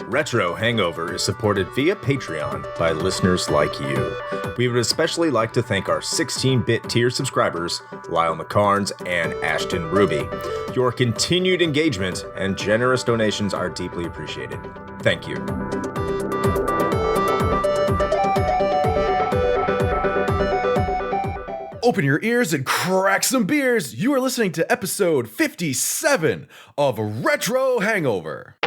Retro Hangover is supported via Patreon by listeners like you. We would especially like to thank our 16-bit tier subscribers, Lyle McCarnes and Ashton Ruby. Your continued engagement and generous donations are deeply appreciated. Thank you. Open your ears and crack some beers. You are listening to episode 57 of Retro Hangover.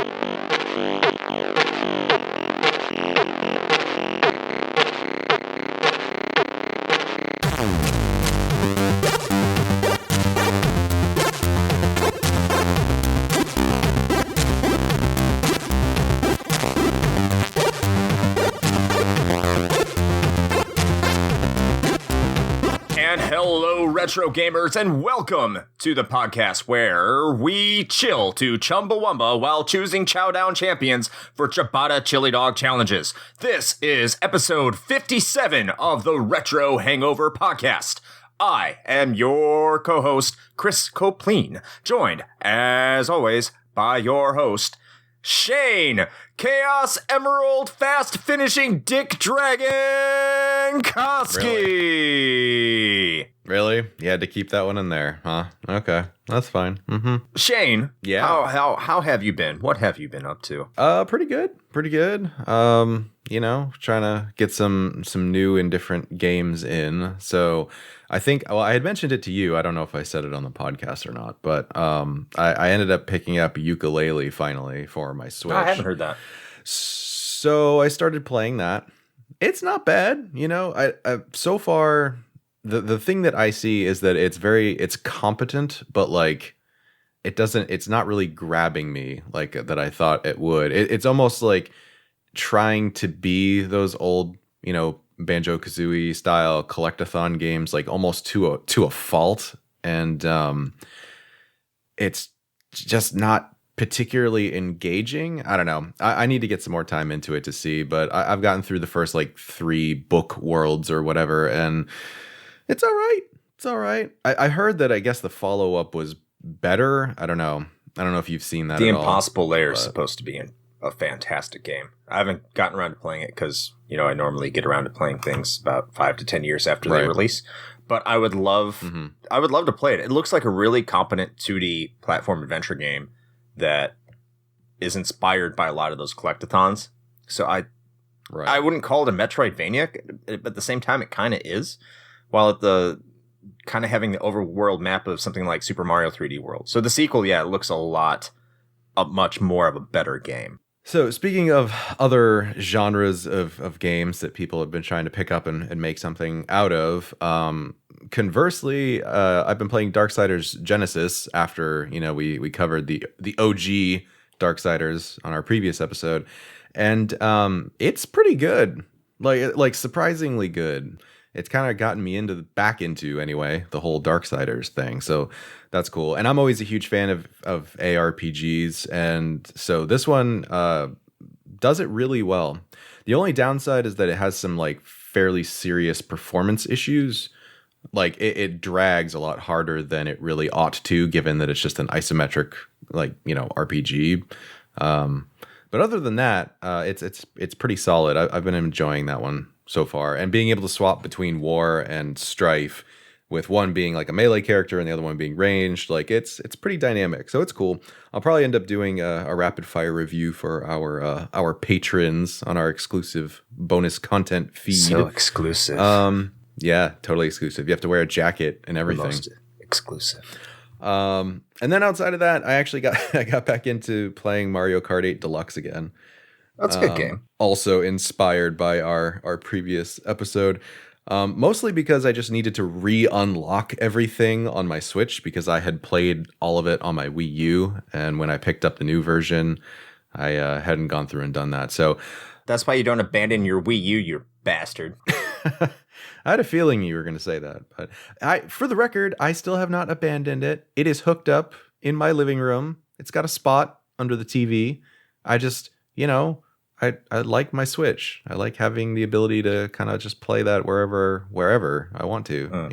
Hello, retro gamers, and welcome to the podcast where we chill to Chumbawamba while choosing Chowdown champions for Ciabatta Chili Dog challenges. This is episode 57 of the Retro Hangover podcast. I am your co-host, Chris Copleen, joined, as always, by your host, Shane, Chaos Emerald Fast Finishing Dick Dragon Koski. Really? You had to keep that one in there, huh? Okay, that's fine. Shane, yeah. How have you been? What have you been up to? Pretty good. You know, trying to get some new and different games in. So I think, well, I had mentioned it to you. I don't know if I said it on the podcast or not, but I ended up picking up ukulele finally for my Switch. I haven't heard that. So I started playing that. It's not bad, you know. I so far the thing that I see is that it's competent, but like it's not really grabbing me like that I thought it would. It's almost like trying to be those old, you know, Banjo-Kazooie style collectathon games, like almost to a fault, and it's just not particularly engaging. I don't know. I need to get some more time into it to see, but I've gotten through the first like 3 book worlds or whatever, and it's all right. It's all right. I heard that I guess the follow-up was better. I don't know if you've seen that. The at Impossible all, Lair is supposed to be a fantastic game. I haven't gotten around to playing it because, you know, I normally get around to playing things about 5 to 10 years after they release. But I would love to play it. It looks like a really competent 2D platform adventure game that is inspired by a lot of those collectathons. So I wouldn't call it a Metroidvania, but at the same time, it kind of is. While at the kind of having the overworld map of something like Super Mario 3D World. So the sequel, it looks much more of a better game. So speaking of other genres of games that people have been trying to pick up and make something out of, conversely, I've been playing Darksiders Genesis after, you know, we covered the OG Darksiders on our previous episode, and it's pretty good, like surprisingly good. It's kind of gotten me back into anyway, the whole Darksiders thing. So that's cool. And I'm always a huge fan of ARPGs. And so this one does it really well. The only downside is that it has some like fairly serious performance issues. Like it drags a lot harder than it really ought to, given that it's just an isometric, like, you know, RPG. But other than that, it's pretty solid. I've been enjoying that one so far, and being able to swap between War and Strife, with one being like a melee character and the other one being ranged, like it's pretty dynamic. So it's cool. I'll probably end up doing a rapid fire review for our patrons on our exclusive bonus content feed. So exclusive. Yeah, totally exclusive. You have to wear a jacket and everything. Most exclusive. And then outside of that, I got back into playing Mario Kart 8 Deluxe again. That's a good game. Also inspired by our previous episode. Mostly because I just needed to re-unlock everything on my Switch, because I had played all of it on my Wii U, and when I picked up the new version, I hadn't gone through and done that. So that's why you don't abandon your Wii U, you bastard. I had a feeling you were going to say that, but for the record, I still have not abandoned it. It is hooked up in my living room. It's got a spot under the TV. I just, I like my Switch. I like having the ability to kind of just play that wherever I want to,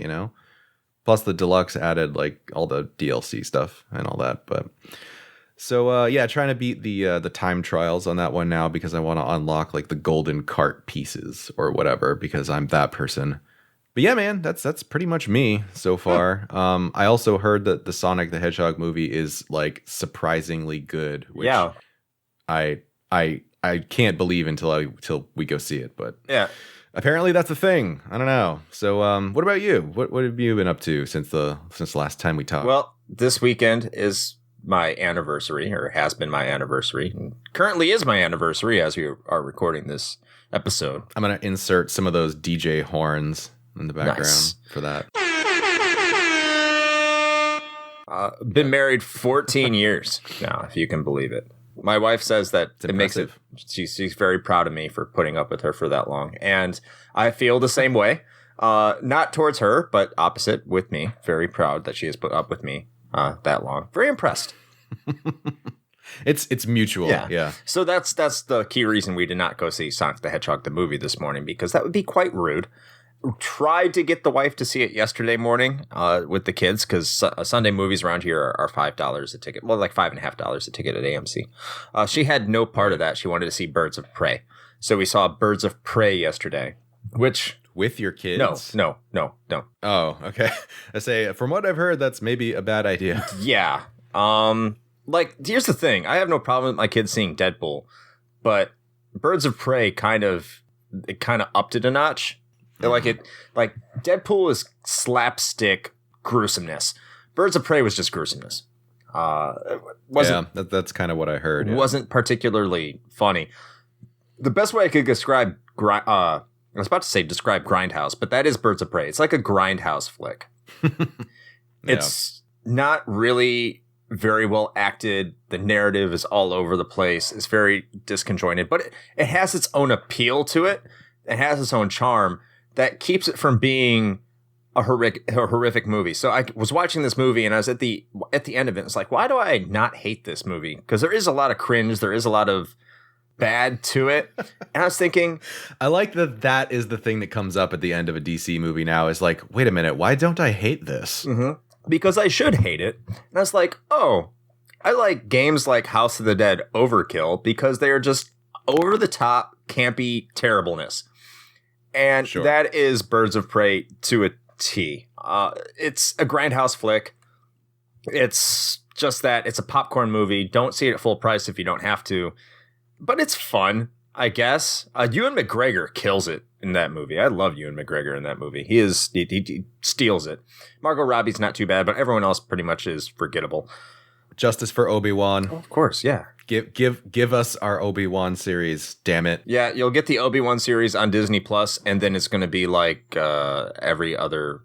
Plus the deluxe added like all the DLC stuff and all that. But so yeah, trying to beat the time trials on that one now because I want to unlock like the golden cart pieces or whatever because I'm that person. But yeah, man, that's pretty much me so far. I also heard that the Sonic the Hedgehog movie is like surprisingly good, which I can't believe until we go see it. But yeah, apparently that's a thing. I don't know. So what about you? What have you been up to since the last time we talked? Well, this weekend is my anniversary, or has been my anniversary, and currently is my anniversary as we are recording this episode. I'm gonna insert some of those DJ horns in the background for that. Been married 14 years now, if you can believe it. My wife says that it makes it. She's very proud of me for putting up with her for that long, and I feel the same way. Not towards her, but opposite with me. Very proud that she has put up with me that long. Very impressed. It's mutual. Yeah. So that's the key reason we did not go see Sonic the Hedgehog the movie this morning, because that would be quite rude. Tried to get the wife to see it yesterday morning with the kids, because Sunday movies around here are $5 a ticket. Well, like $5.50 a ticket at AMC. She had no part of that. She wanted to see Birds of Prey. So we saw Birds of Prey yesterday, which... With your kids? No. Oh, okay. I say, from what I've heard, that's maybe a bad idea. Yeah. Like, here's the thing. I have no problem with my kids seeing Deadpool, but Birds of Prey kind of upped it a notch. Like Deadpool is slapstick gruesomeness. Birds of Prey was just gruesomeness. That's kind of what I heard. Yeah. Wasn't particularly funny. The best way I could describe I was about to say describe Grindhouse, but that is Birds of Prey. It's like a Grindhouse flick. It's not really very well acted. The narrative is all over the place. It's very disconjointed, but it has its own appeal to it. It has its own charm that keeps it from being a horrific movie. So I was watching this movie and I was at the end of it. It's like, why do I not hate this movie? Because there is a lot of cringe. There is a lot of bad to it. And I was thinking, I like that is the thing that comes up at the end of a DC movie now is like, wait a minute, why don't I hate this? Mm-hmm. Because I should hate it. And I was like, oh, I like games like House of the Dead Overkill because they are just over the top, campy terribleness. And that is Birds of Prey to a T. It's a Grindhouse flick. It's just that. It's a popcorn movie. Don't see it at full price if you don't have to. But it's fun, I guess. Ewan McGregor kills it in that movie. I love Ewan McGregor in that movie. He steals it. Margot Robbie's not too bad, but everyone else pretty much is forgettable. Justice for Obi-Wan. Oh, of course, yeah. Give us our Obi-Wan series, damn it. Yeah, you'll get the Obi-Wan series on Disney Plus, and then it's going to be like the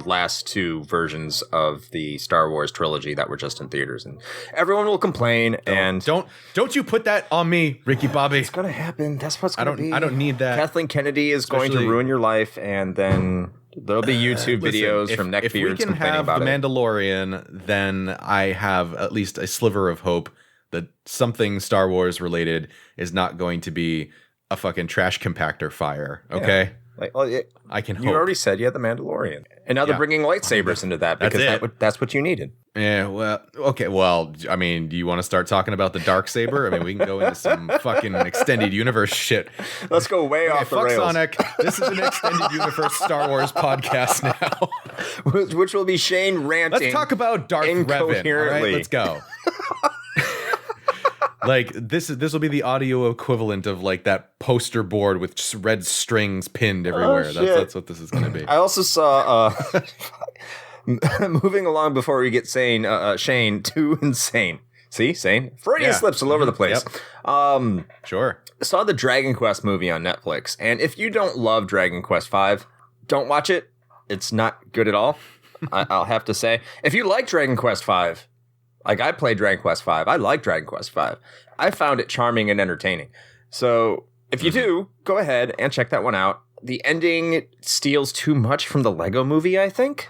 last two versions of the Star Wars trilogy that were just in theaters, and everyone will complain. Don't you put that on me, Ricky Bobby. It's going to happen. That's what's going to be. I don't need that. Kathleen Kennedy is going to ruin your life, and then there'll be YouTube videos from neckbeards complaining about it. If we can have The Mandalorian, then I have at least a sliver of hope that something Star Wars related is not going to be a fucking trash compactor fire. Okay. Yeah. I can hope. You already said you had The Mandalorian. And now they're bringing lightsabers into that because that's what you needed. Yeah, well, okay. Well, I mean, do you want to start talking about the Darksaber? I mean, we can go into some fucking extended universe shit. Let's go way off the rails. Sonic. This is an extended universe Star Wars podcast now. Which will be Shane ranting. Let's talk about Darth Revan. All right, let's go. Like this will be the audio equivalent of like that poster board with just red strings pinned everywhere. Oh, that's what this is going to be. I also saw moving along before we get Shane too insane. See, Sane? Freudian slips all over the place. Yep. Sure. Saw the Dragon Quest movie on Netflix, and if you don't love Dragon Quest V, don't watch it. It's not good at all. I'll have to say. If you like Dragon Quest V. Like, I played Dragon Quest V. I like Dragon Quest V. I found it charming and entertaining. So, if you do, go ahead and check that one out. The ending steals too much from the Lego movie, I think,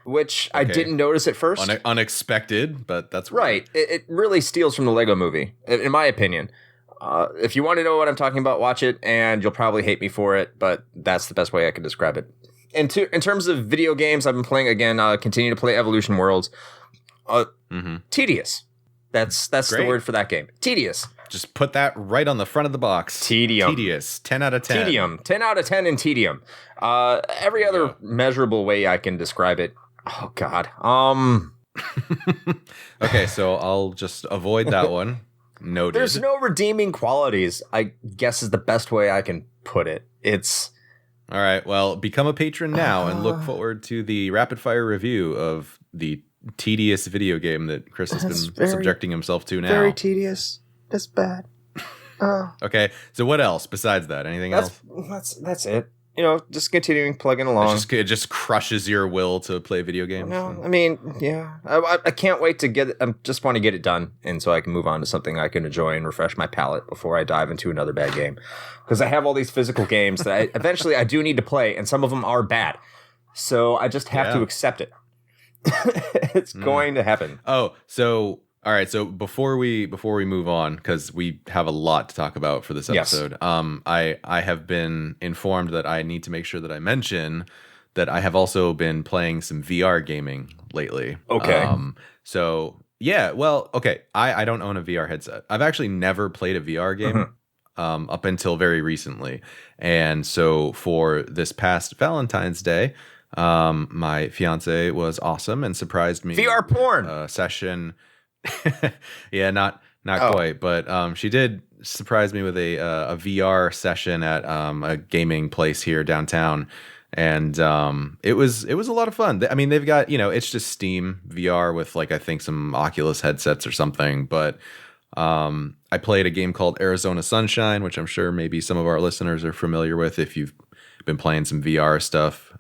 which I didn't notice at first. Unexpected, but that's right. It really steals from the Lego movie, in my opinion. If you want to know what I'm talking about, watch it, and you'll probably hate me for it, but that's the best way I can describe it. in terms of video games, I've been playing again. Continue to play Evolution Worlds. Tedious. That's the word for that game. Tedious. Just put that right on the front of the box. Tedious. 10 out of 10. Tedium. 10 out of 10 in tedium. Every other measurable way I can describe it. Oh, God. Okay, so I'll just avoid that one. Noted. There's no redeeming qualities, I guess is the best way I can put it. It's... All right, well, become a patron now and look forward to the rapid-fire review of the tedious video game that Chris has been subjecting himself to now. Very tedious. That's bad. Okay, so what else besides that? Anything else? That's it. You know, just continuing plugging along. It just crushes your will to play video games. No, I mean, yeah. I can't wait to get it. I just want to get it done, and so I can move on to something I can enjoy and refresh my palate before I dive into another bad game. Because I have all these physical games that eventually I do need to play, and some of them are bad. So I just have to accept it. It's going to happen. Oh, so... All right, so before we move on, because we have a lot to talk about for this episode, I have been informed that I need to make sure that I mention that I have also been playing some VR gaming lately. Okay. So yeah, well, okay. I don't own a VR headset. I've actually never played a VR game up until very recently, and so for this past Valentine's Day, my fiance was awesome and surprised me. VR porn session. Yeah, not quite, but she did surprise me with a VR session at a gaming place here downtown, and it was a lot of fun. I mean, they've got, it's just Steam VR with like I think some Oculus headsets or something, but I played a game called Arizona Sunshine, which I'm sure maybe some of our listeners are familiar with if you've been playing some VR stuff.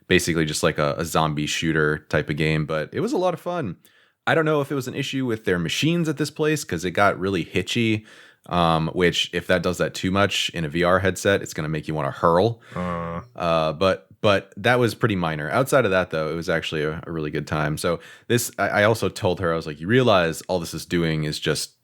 Basically just like a zombie shooter type of game, but it was a lot of fun. I don't know if it was an issue with their machines at this place because it got really hitchy, which if that does that too much in a VR headset, it's going to make you want to hurl. But that was pretty minor. Outside of that, though, it was actually a really good time. So I also told her, I was like, you realize all this is doing is just,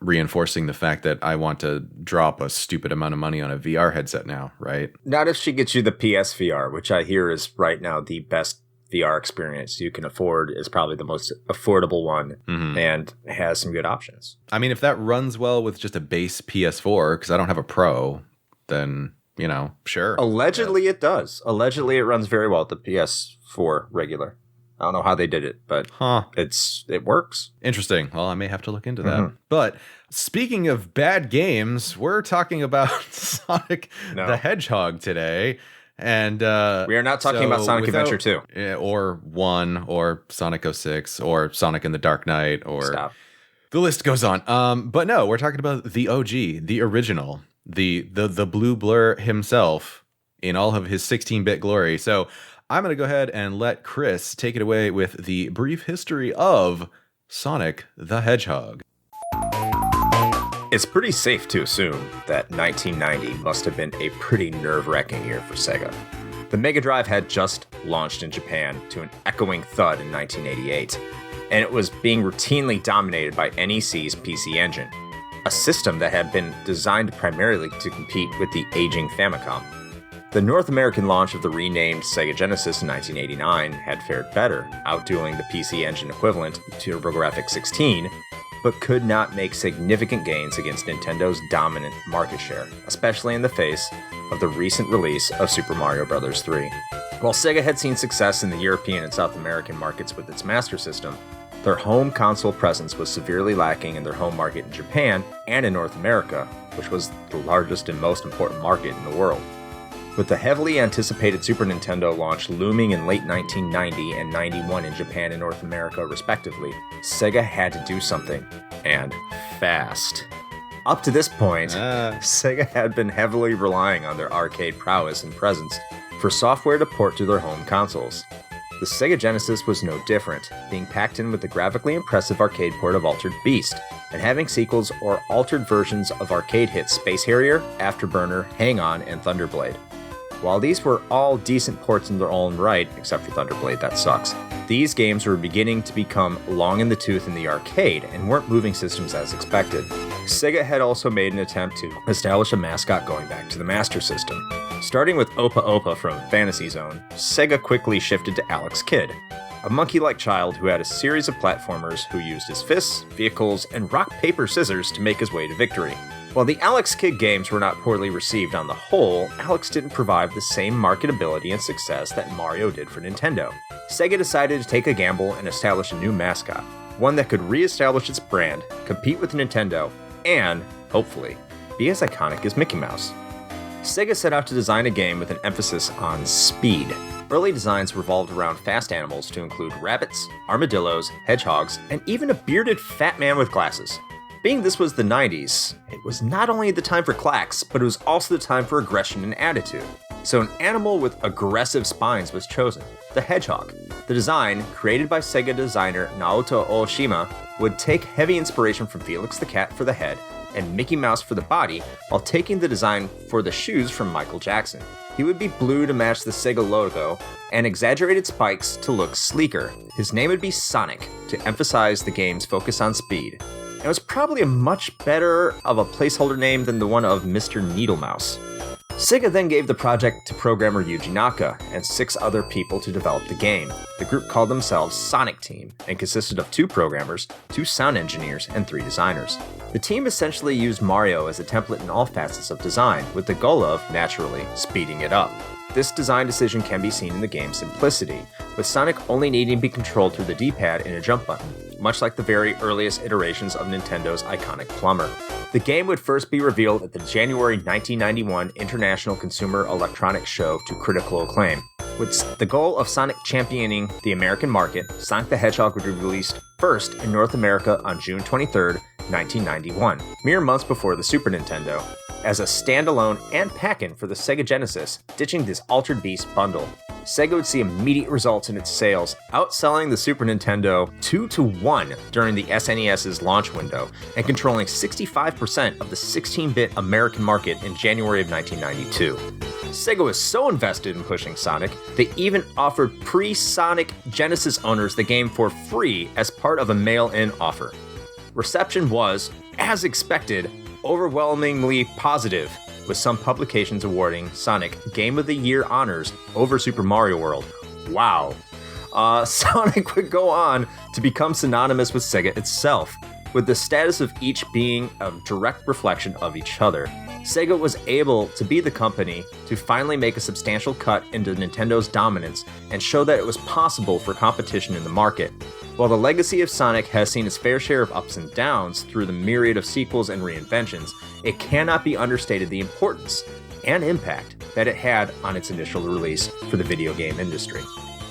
reinforcing the fact that I want to drop a stupid amount of money on a VR headset now, right? Not if she gets you the PSVR, which I hear is right now the best VR experience you can afford, is probably the most affordable one and has some good options. I mean, if that runs well with just a base PS4, because I don't have a Pro, then, sure. Allegedly it does. Allegedly it runs very well with the PS4 regular. I don't know how they did it, but it works. Interesting. Well, I may have to look into that. But speaking of bad games, we're talking about Sonic the Hedgehog today. And we are not talking about Sonic Adventure 2 or 1 or Sonic 06 or Sonic and the Dark Knight or the list goes on. But no, we're talking about the OG, the original, the blue blur himself in all of his 16-bit glory. So I'm going to go ahead and let Chris take it away with the brief history of Sonic the Hedgehog. It's pretty safe to assume that 1990 must have been a pretty nerve-wracking year for Sega. The Mega Drive had just launched in Japan to an echoing thud in 1988, and it was being routinely dominated by NEC's PC Engine, a system that had been designed primarily to compete with the aging Famicom. The North American launch of the renamed Sega Genesis in 1989 had fared better, outdueling the PC Engine equivalent to TurboGrafx 16, but could not make significant gains against Nintendo's dominant market share, especially in the face of the recent release of Super Mario Bros. 3. While Sega had seen success in the European and South American markets with its Master System, their home console presence was severely lacking in their home market in Japan and in North America, which was the largest and most important market in the world. With the heavily anticipated Super Nintendo launch looming in late 1990 and 91 in Japan and North America respectively, Sega had to do something, and fast. Up to this point, Sega had been heavily relying on their arcade prowess and presence for software to port to their home consoles. The Sega Genesis was no different, being packed in with the graphically impressive arcade port of Altered Beast, and having sequels or altered versions of arcade hits Space Harrier, Afterburner, Hang On, and Thunderblade. While these were all decent ports in their own right, except for Thunderblade, that sucks, these games were beginning to become long in the tooth in the arcade and weren't moving systems as expected. Sega had also made an attempt to establish a mascot going back to the Master System. Starting with Opa Opa from Fantasy Zone, Sega quickly shifted to Alex Kidd, a monkey-like child who had a series of platformers who used his fists, vehicles, and rock, paper, scissors to make his way to victory. While the Alex Kidd games were not poorly received on the whole, Alex didn't provide the same marketability and success that Mario did for Nintendo. Sega decided to take a gamble and establish a new mascot, one that could re-establish its brand, compete with Nintendo, and, hopefully, be as iconic as Mickey Mouse. Sega set out to design a game with an emphasis on speed. Early designs revolved around fast animals to include rabbits, armadillos, hedgehogs, and even a bearded fat man with glasses. Being this was the 90s, it was not only the time for clacks, but it was also the time for aggression and attitude. So an animal with aggressive spines was chosen, the hedgehog. The design, created by Sega designer Naoto Oshima, would take heavy inspiration from Felix the Cat for the head and Mickey Mouse for the body, while taking the design for the shoes from Michael Jackson. He would be blue to match the Sega logo, and exaggerated spikes to look sleeker. His name would be Sonic, to emphasize the game's focus on speed. It was probably a much better of a placeholder name than the one of Mr. Needlemouse. Sega then gave the project to programmer Yuji Naka and 6 other people to develop the game. The group called themselves Sonic Team and consisted of 2 programmers, 2 sound engineers, and 3 designers. The team essentially used Mario as a template in all facets of design, with the goal of, naturally, speeding it up. This design decision can be seen in the game's simplicity, with Sonic only needing to be controlled through the D-pad and a jump button, much like the very earliest iterations of Nintendo's iconic plumber. The game would first be revealed at the January 1991 International Consumer Electronics Show to critical acclaim. With the goal of Sonic championing the American market, Sonic the Hedgehog would be released first in North America on June 23, 1991, mere months before the Super Nintendo, as a standalone and pack-in for the Sega Genesis, ditching this Altered Beast bundle. Sega would see immediate results in its sales, outselling the Super Nintendo 2-1 during the SNES's launch window, and controlling 65% of the 16-bit American market in January of 1992. Sega was so invested in pushing Sonic, they even offered pre-Sonic Genesis owners the game for free as part of a mail-in offer. Reception was, as expected, overwhelmingly positive, with some publications awarding Sonic Game of the Year honors over Super Mario World. Wow. Sonic would go on to become synonymous with Sega itself, with the status of each being a direct reflection of each other. Sega was able to be the company to finally make a substantial cut into Nintendo's dominance and show that it was possible for competition in the market. While the legacy of Sonic has seen its fair share of ups and downs through the myriad of sequels and reinventions, it cannot be understated the importance and impact that it had on its initial release for the video game industry.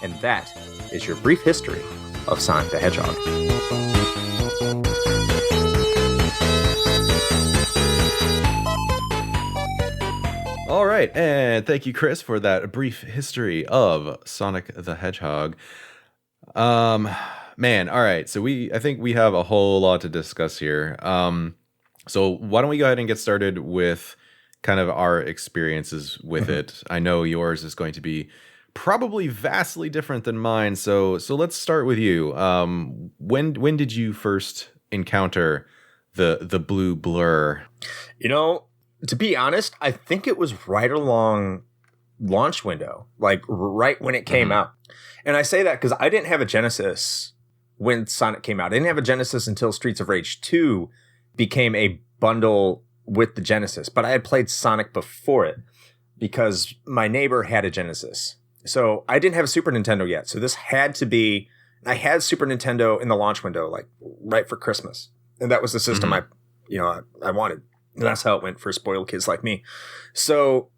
And that is your brief history of Sonic the Hedgehog. All right, and thank you, Chris, for that brief history of Sonic the Hedgehog. Man, all right. So I think we have a whole lot to discuss here. So why don't we go ahead and get started with kind of our experiences with it. I know yours is going to be probably vastly different than mine. So let's start with you. When did you first encounter the blue blur? You know, to be honest, I think it was right along launch window, like right when it came out. And I say that because I didn't have a Genesis when Sonic came out. I didn't have a Genesis until Streets of Rage 2 became a bundle with the Genesis. But I had played Sonic before it because my neighbor had a Genesis. So I didn't have a Super Nintendo yet. So this had to be, I had Super Nintendo in the launch window, like right for Christmas. And that was the system I wanted. And that's how it went for spoiled kids like me. So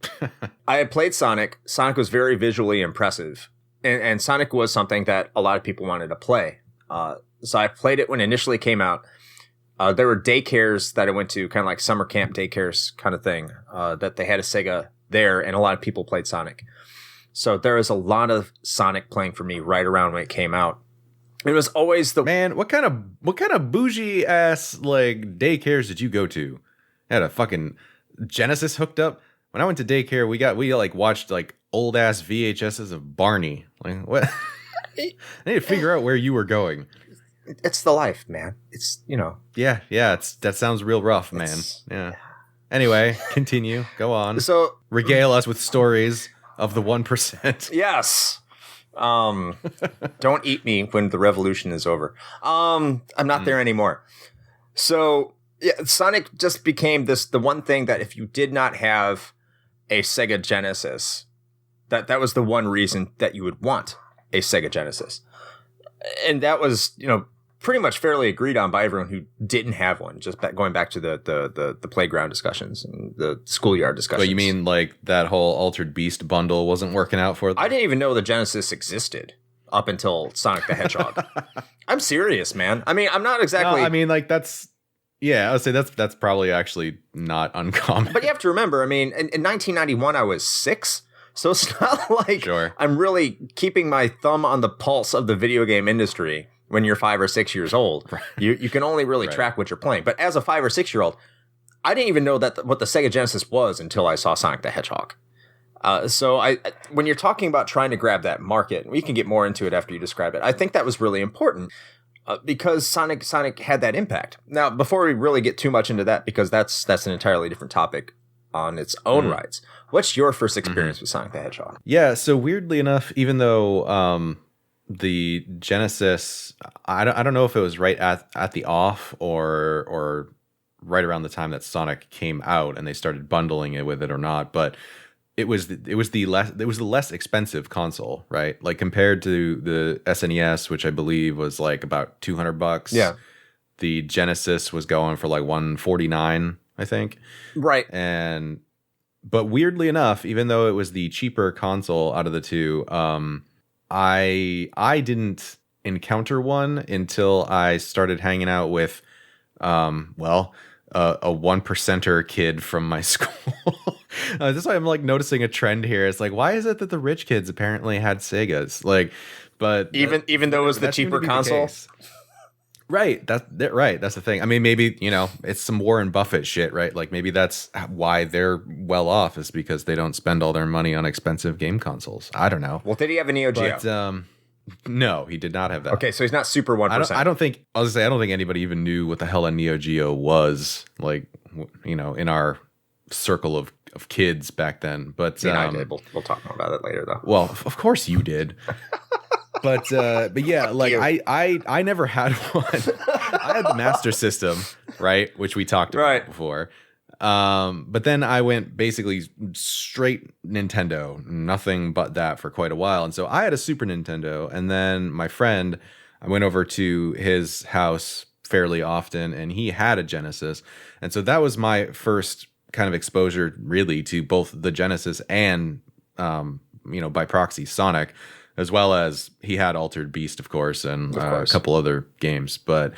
I had played Sonic. Sonic was very visually impressive. And Sonic was something that a lot of people wanted to play. So I played it when it initially came out. There were daycares that I went to, kind of like summer camp daycares kind of thing, that they had a Sega there, and a lot of people played Sonic. So there was a lot of Sonic playing for me right around when it came out. It was always the... Man, what kind of bougie ass like daycares did you go to? Had a fucking Genesis hooked up. When I went to daycare, we watched like old ass VHSs of Barney. Like what? I need to figure out where you were going. it's the life, man. It's, you know. Yeah. That sounds real rough, man. Yeah. Anyway, continue. Go on. So regale us with stories of the 1%. Yes. Don't eat me when the revolution is over. I'm not there anymore. So yeah, Sonic just became the one thing that if you did not have a Sega Genesis, that was the one reason that you would want a Sega Genesis. And that was, you know, pretty much fairly agreed on by everyone who didn't have one. Just going back to the playground discussions and the schoolyard discussions. But you mean like that whole Altered Beast bundle wasn't working out for them? I didn't even know the Genesis existed up until Sonic the Hedgehog. I'm serious, man. I mean, I'm not exactly. No, I mean, like that's. Yeah, I would say that's probably actually not uncommon. But you have to remember, I mean, in 1991, I was 6. So it's not like I'm really keeping my thumb on the pulse of the video game industry when you're 5 or 6 years old. Right. You can only really track what you're playing. But as a 5 or 6 year old, I didn't even know what the Sega Genesis was until I saw Sonic the Hedgehog. So when you're talking about trying to grab that market, we can get more into it after you describe it. I think that was really important because Sonic had that impact. Now, before we really get too much into that, because that's an entirely different topic on its own rights. What's your first experience with Sonic the Hedgehog? Yeah, so weirdly enough, even though the Genesis, I don't know if it was right at the off or right around the time that Sonic came out and they started bundling it with it or not, but it was the less expensive console, right? Like compared to the SNES, which I believe was like about $200. Yeah. The Genesis was going for like $149, I think. Right. But weirdly enough, even though it was the cheaper console out of the two, I didn't encounter one until I started hanging out with, a 1%er kid from my school. That's why I'm like noticing a trend here. It's like, why is it that the rich kids apparently had Segas? Like, but even though it was the cheaper console. Right. That's the thing. I mean, maybe, you know, it's some Warren Buffett shit, right? Like maybe that's why they're well off is because they don't spend all their money on expensive game consoles. I don't know. Well, did he have a Neo Geo? But, no, he did not have that. Okay, so he's not super 1%. I don't think anybody even knew what the hell a Neo Geo was, like, you know, in our circle of kids back then. But I did. We'll talk more about it later, though. Well, of course you did. But yeah, like I never had one. I had the Master System, right, which we talked about before. But then I went basically straight Nintendo, nothing but that for quite a while. And so I had a Super Nintendo, and then my friend, I went over to his house fairly often, and he had a Genesis. And so that was my first kind of exposure really to both the Genesis and, you know, by proxy Sonic, as well as he had Altered Beast, of course, and a couple other games. But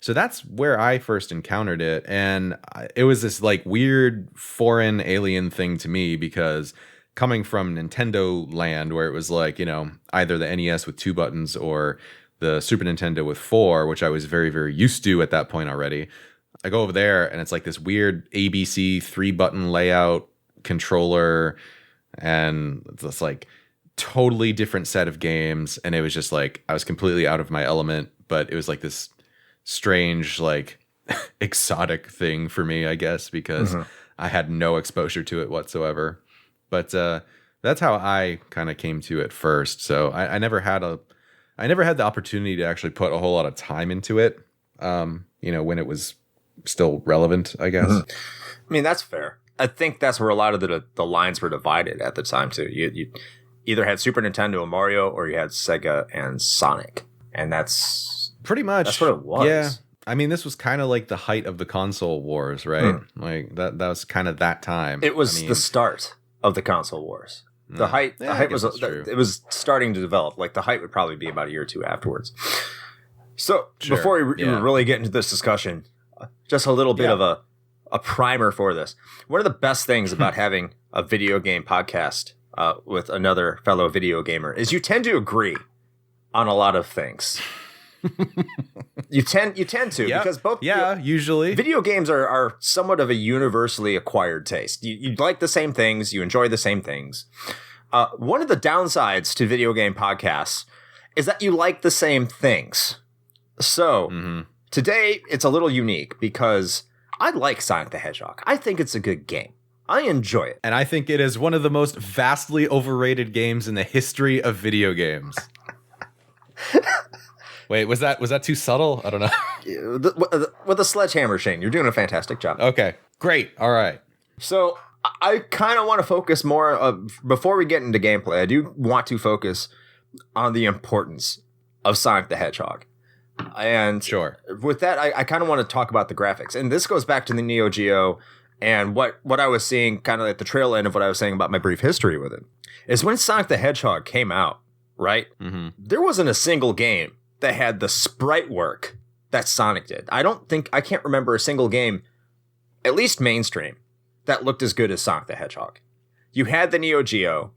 so that's where I first encountered it. And it was this like weird foreign alien thing to me because coming from Nintendo land where it was like, you know, either the NES with 2 buttons or the Super Nintendo with 4, which I was very, very used to at that point already. I go over there and it's like this weird ABC 3-button layout controller. And it's like totally different set of games. And it was just like, I was completely out of my element, but it was like this strange, like exotic thing for me, I guess, because I had no exposure to it whatsoever. But that's how I kind of came to it first. So I never had the opportunity to actually put a whole lot of time into it. You know, when it was still relevant, I guess. I mean, that's fair. I think that's where a lot of the lines were divided at the time too. You either had Super Nintendo and Mario, or you had Sega and Sonic, and that's pretty much that's what it was. Yeah, I mean, this was kind of like the height of the console wars, right? Like that was kind of that time. It was the start of the console wars. The height was it was starting to develop. Like the height would probably be about a year or two afterwards. So before we really get into this discussion, just a little bit of a primer for this. One of the best things about having a video game podcast with another fellow video gamer is you tend to agree on a lot of things. You tend to because both usually video games are somewhat of a universally acquired taste. You like the same things, you enjoy the same things. One of the downsides to video game podcasts is that you like the same things. So today it's a little unique because I like Sonic the Hedgehog. I think it's a good game. I enjoy it. And I think it is one of the most vastly overrated games in the history of video games. Wait, was that too subtle? I don't know. With a sledgehammer, Shane, you're doing a fantastic job. Okay, great. All right. So I kind of want to focus more, before we get into gameplay, I do want to focus on the importance of Sonic the Hedgehog. And sure. With that, I kind of want to talk about the graphics. And this goes back to the Neo Geo and what I was seeing kind of at the trail end of what I was saying about my brief history with it. Is when Sonic the Hedgehog came out, right? There wasn't a single game that had the sprite work that Sonic did. I can't remember a single game, at least mainstream, that looked as good as Sonic the Hedgehog. You had the Neo Geo,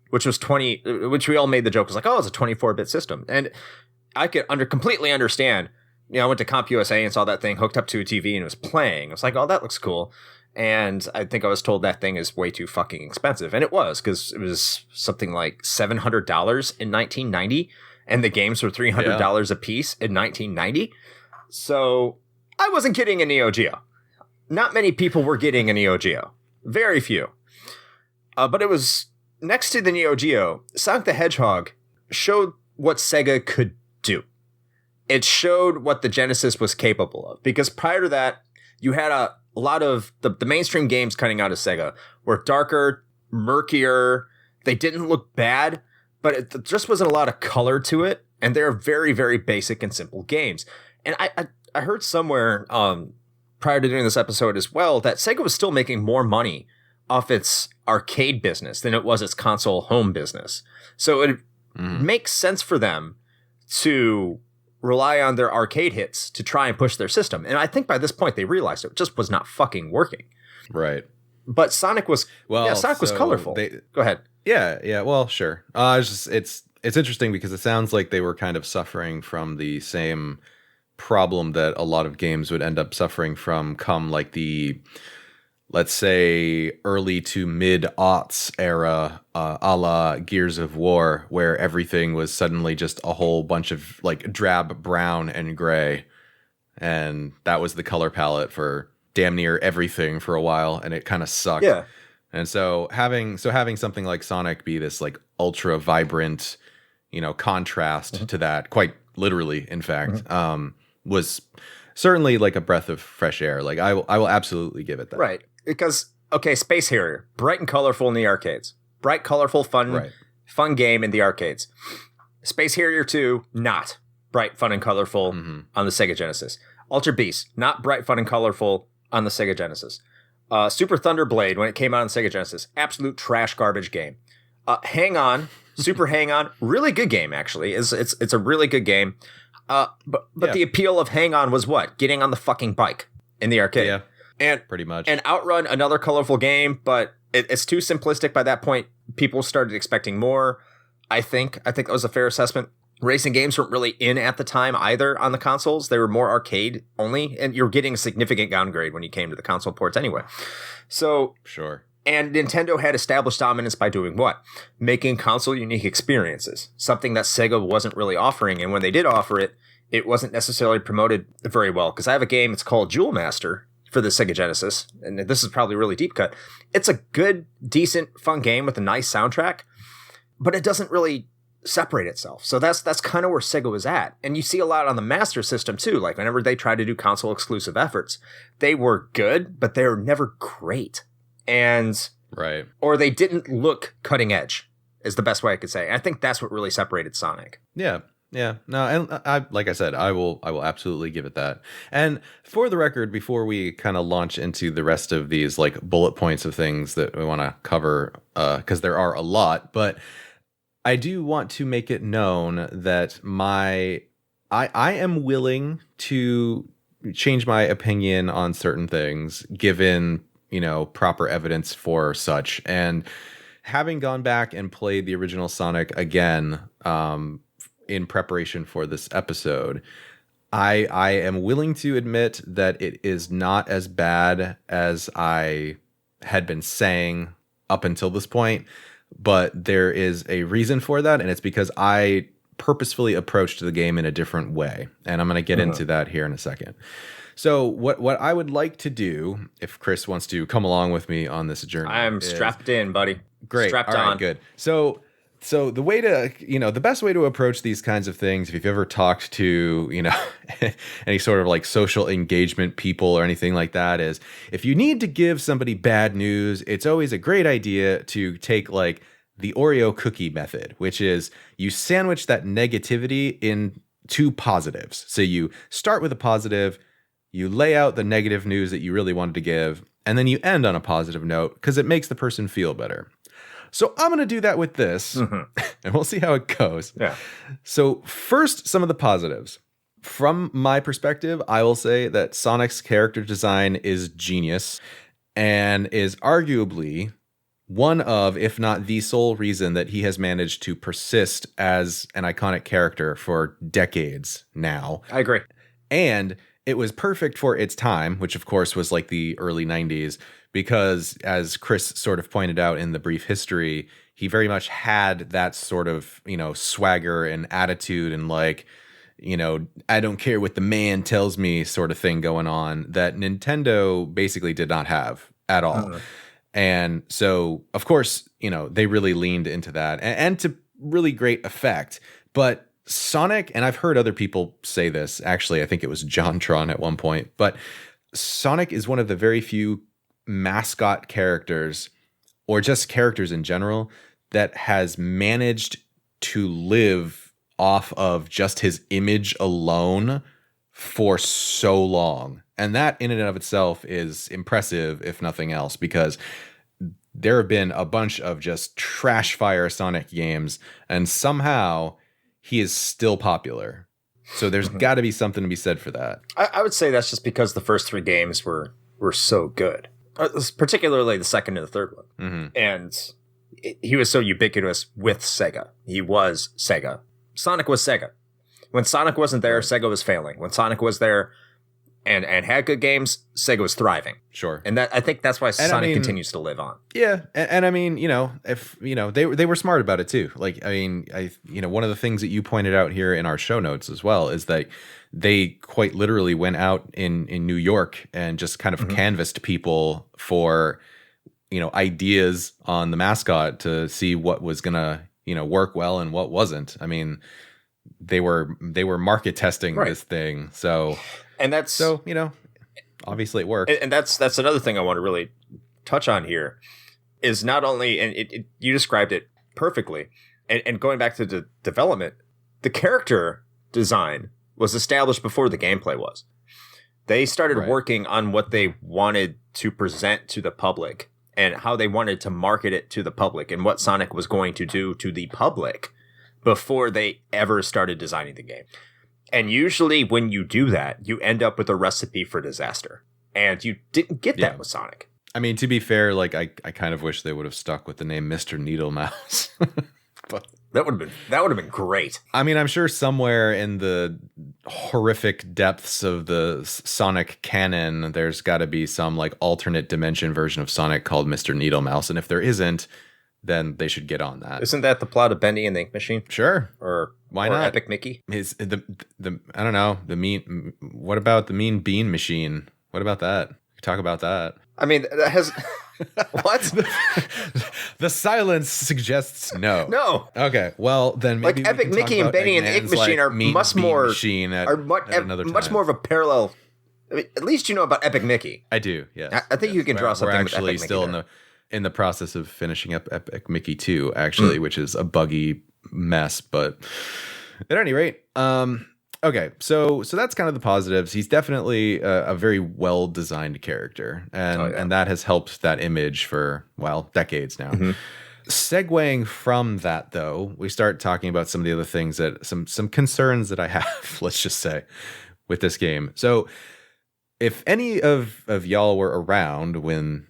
which was which we all made the joke was like, oh, it's a 24-bit system. And I could completely understand. You know, I went to CompUSA and saw that thing hooked up to a TV and it was playing. I was like, oh, that looks cool. And I think I was told that thing is way too fucking expensive. And it was, because it was something like $700 in 1990. And the games were $300 a piece in 1990. So I wasn't getting a Neo Geo. Not many people were getting a Neo Geo. Very few. But it was next to the Neo Geo, Sonic the Hedgehog showed what Sega could do. It showed what the Genesis was capable of. Because prior to that, you had a lot of the mainstream games coming out of Sega were darker, murkier. They didn't look bad, but it just wasn't a lot of color to it. And they're very, very basic and simple games. And I heard somewhere prior to doing this episode as well that Sega was still making more money off its arcade business than it was its console home business. So it makes sense for them to rely on their arcade hits to try and push their system. And I think by this point they realized it just was not fucking working. Right. But Sonic was was colorful. Go ahead. Yeah. Well, sure. It's interesting because it sounds like they were kind of suffering from the same problem that a lot of games would end up suffering from come like the, let's say, early to mid-aughts era, a la Gears of War, where everything was suddenly just a whole bunch of like drab brown and gray. And that was the color palette for damn near everything for a while, and it kind of sucked. Yeah. And so having something like Sonic be this like ultra vibrant, contrast to that, quite literally, in fact, was certainly like a breath of fresh air. Like I will absolutely give it that. Right. Because, okay, Space Harrier, bright and colorful in the arcades. Bright, colorful, fun game in the arcades. Space Harrier 2, not bright, fun, and colorful on the Sega Genesis. Ultra Beast, not bright, fun, and colorful on the Sega Genesis. Super Thunder Blade, when it came out on Sega Genesis, absolute trash garbage game. Hang On, Super Hang On, really good game, actually. It's a really good game. But the appeal of Hang On was what? Getting on the fucking bike in the arcade. Yeah. And pretty much. And Outrun, another colorful game, but it's too simplistic by that point. People started expecting more. I think that was a fair assessment. Racing games weren't really in at the time either on the consoles. They were more arcade only, and you're getting a significant downgrade when you came to the console ports anyway. So sure. And Nintendo had established dominance by doing what? Making console unique experiences, something that Sega wasn't really offering. And when they did offer it, it wasn't necessarily promoted very well. Because I have a game, it's called Jewel Master for the Sega Genesis. And this is probably really deep cut. It's a good, decent, fun game with a nice soundtrack, but it doesn't really separate itself. So that's kind of where Sega was at. And you see a lot on the Master System too. Like whenever they tried to do console exclusive efforts, they were good, but they were never great. And right. Or they didn't look cutting edge is the best way I could say. I think that's what really separated Sonic. Yeah. No, and I like I said, I will absolutely give it that. And for the record, before we kind of launch into the rest of these like bullet points of things that we want to cover, because there are a lot, but I do want to make it known that I am willing to change my opinion on certain things given, proper evidence for such. And having gone back and played the original Sonic again, in preparation for this episode, I am willing to admit that it is not as bad as I had been saying up until this point, but there is a reason for that, and it's because I purposefully approached the game in a different way. And I'm going to get into that here in a second. So what I would like to do, if Chris wants to come along with me on this journey, I'm strapped in, buddy. Great. Strapped All right, on. good. So the way to, the best way to approach these kinds of things, if you've ever talked to, any sort of like social engagement people or anything like that, is if you need to give somebody bad news, it's always a great idea to take like the Oreo cookie method, which is you sandwich that negativity in two positives. So you start with a positive, you lay out the negative news that you really wanted to give, and then you end on a positive note because it makes the person feel better. So I'm going to do that with this, and we'll see how it goes. Yeah. So first, some of the positives. From my perspective, I will say that Sonic's character design is genius and is arguably one of, if not the sole reason that he has managed to persist as an iconic character for decades now. I agree. And it was perfect for its time, which of course was like the early 90s, because as Chris sort of pointed out in the brief history, he very much had that sort of, swagger and attitude and like, I don't care what the man tells me sort of thing going on that Nintendo basically did not have at all. And so, of course, they really leaned into that and to really great effect. But Sonic, and I've heard other people say this, actually, I think it was JonTron at one point, but Sonic is one of the very few mascot characters, or just characters in general, that has managed to live off of just his image alone for so long. And that in and of itself is impressive, if nothing else, because there have been a bunch of just trash fire Sonic games, and somehow he is still popular. So there's got to be something to be said for that. I would say that's just because the first three games were so good, particularly the second and the third one. And he was so ubiquitous with Sega. He was Sega. Sonic was Sega. When Sonic wasn't there, Sega was failing. When Sonic was there and had good games, Sega was thriving. Sure. And I think that's why Sonic continues to live on. Yeah. And I mean, if, they were smart about it too. Like, I mean, one of the things that you pointed out here in our show notes as well is that they quite literally went out in New York and just kind of canvassed people for, ideas on the mascot to see what was going to, work well and what wasn't. I mean, they were market testing this thing. So, and that's obviously it worked. And that's another thing I want to really touch on here is not only, and you described it perfectly, and going back to the development, the character design was established before the gameplay was. They started working on what they wanted to present to the public and how they wanted to market it to the public and what Sonic was going to do to the public before they ever started designing the game. And usually when you do that, you end up with a recipe for disaster. And you didn't get that with Sonic. I mean, to be fair, like I kind of wish they would have stuck with the name Mr. Needlemouse. But that would have been great. I mean, I'm sure somewhere in the horrific depths of the Sonic canon, there's got to be some like alternate dimension version of Sonic called Mr. Needlemouse. And if there isn't, then they should get on that. Isn't that the plot of Bendy and the Ink Machine? Sure. Or why not? Epic Mickey? I don't know, what about the Mean Bean Machine? What about that? Talk about that. I mean, that has what? The silence suggests no. No. Okay. Well, then maybe like Epic Mickey and Benny and the Ink Machine are much more much more of a parallel. I mean, at least you know about Epic Mickey. I do. Yes. I think you can draw something. We're actually with Epic still Mickey in the process of finishing up Epic Mickey 2, actually, which is a buggy mess. But at any rate, okay, so that's kind of the positives. He's definitely a very well designed character, and that has helped that image for decades now. Segueing from that, though, we start talking about some of the other things that some concerns that I have. Let's just say with this game. So, if any of y'all were around when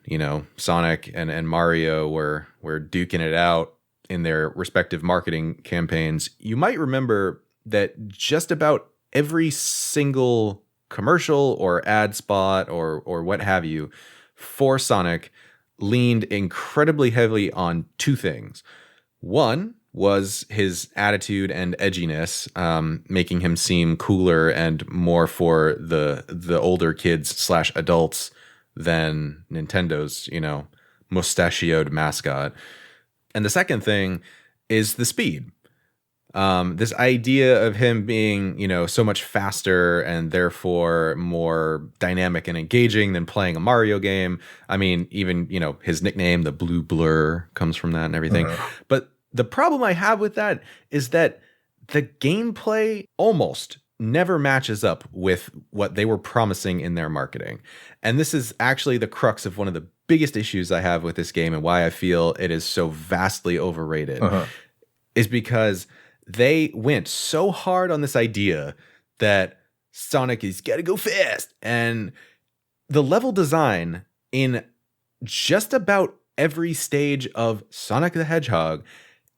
Sonic and Mario were duking it out in their respective marketing campaigns, you might remember that just about every single commercial or ad spot or what have you for Sonic leaned incredibly heavily on two things. One was his attitude and edginess, making him seem cooler and more for the older kids / adults than Nintendo's, mustachioed mascot. And the second thing is the speed. This idea of him being, so much faster and therefore more dynamic and engaging than playing a Mario game. I mean, even, his nickname, the Blue Blur, comes from that and everything. But the problem I have with that is that the gameplay almost never matches up with what they were promising in their marketing. And this is actually the crux of one of the biggest issues I have with this game and why I feel it is so vastly overrated, is because they went so hard on this idea that Sonic is gotta go fast. And the level design in just about every stage of Sonic the Hedgehog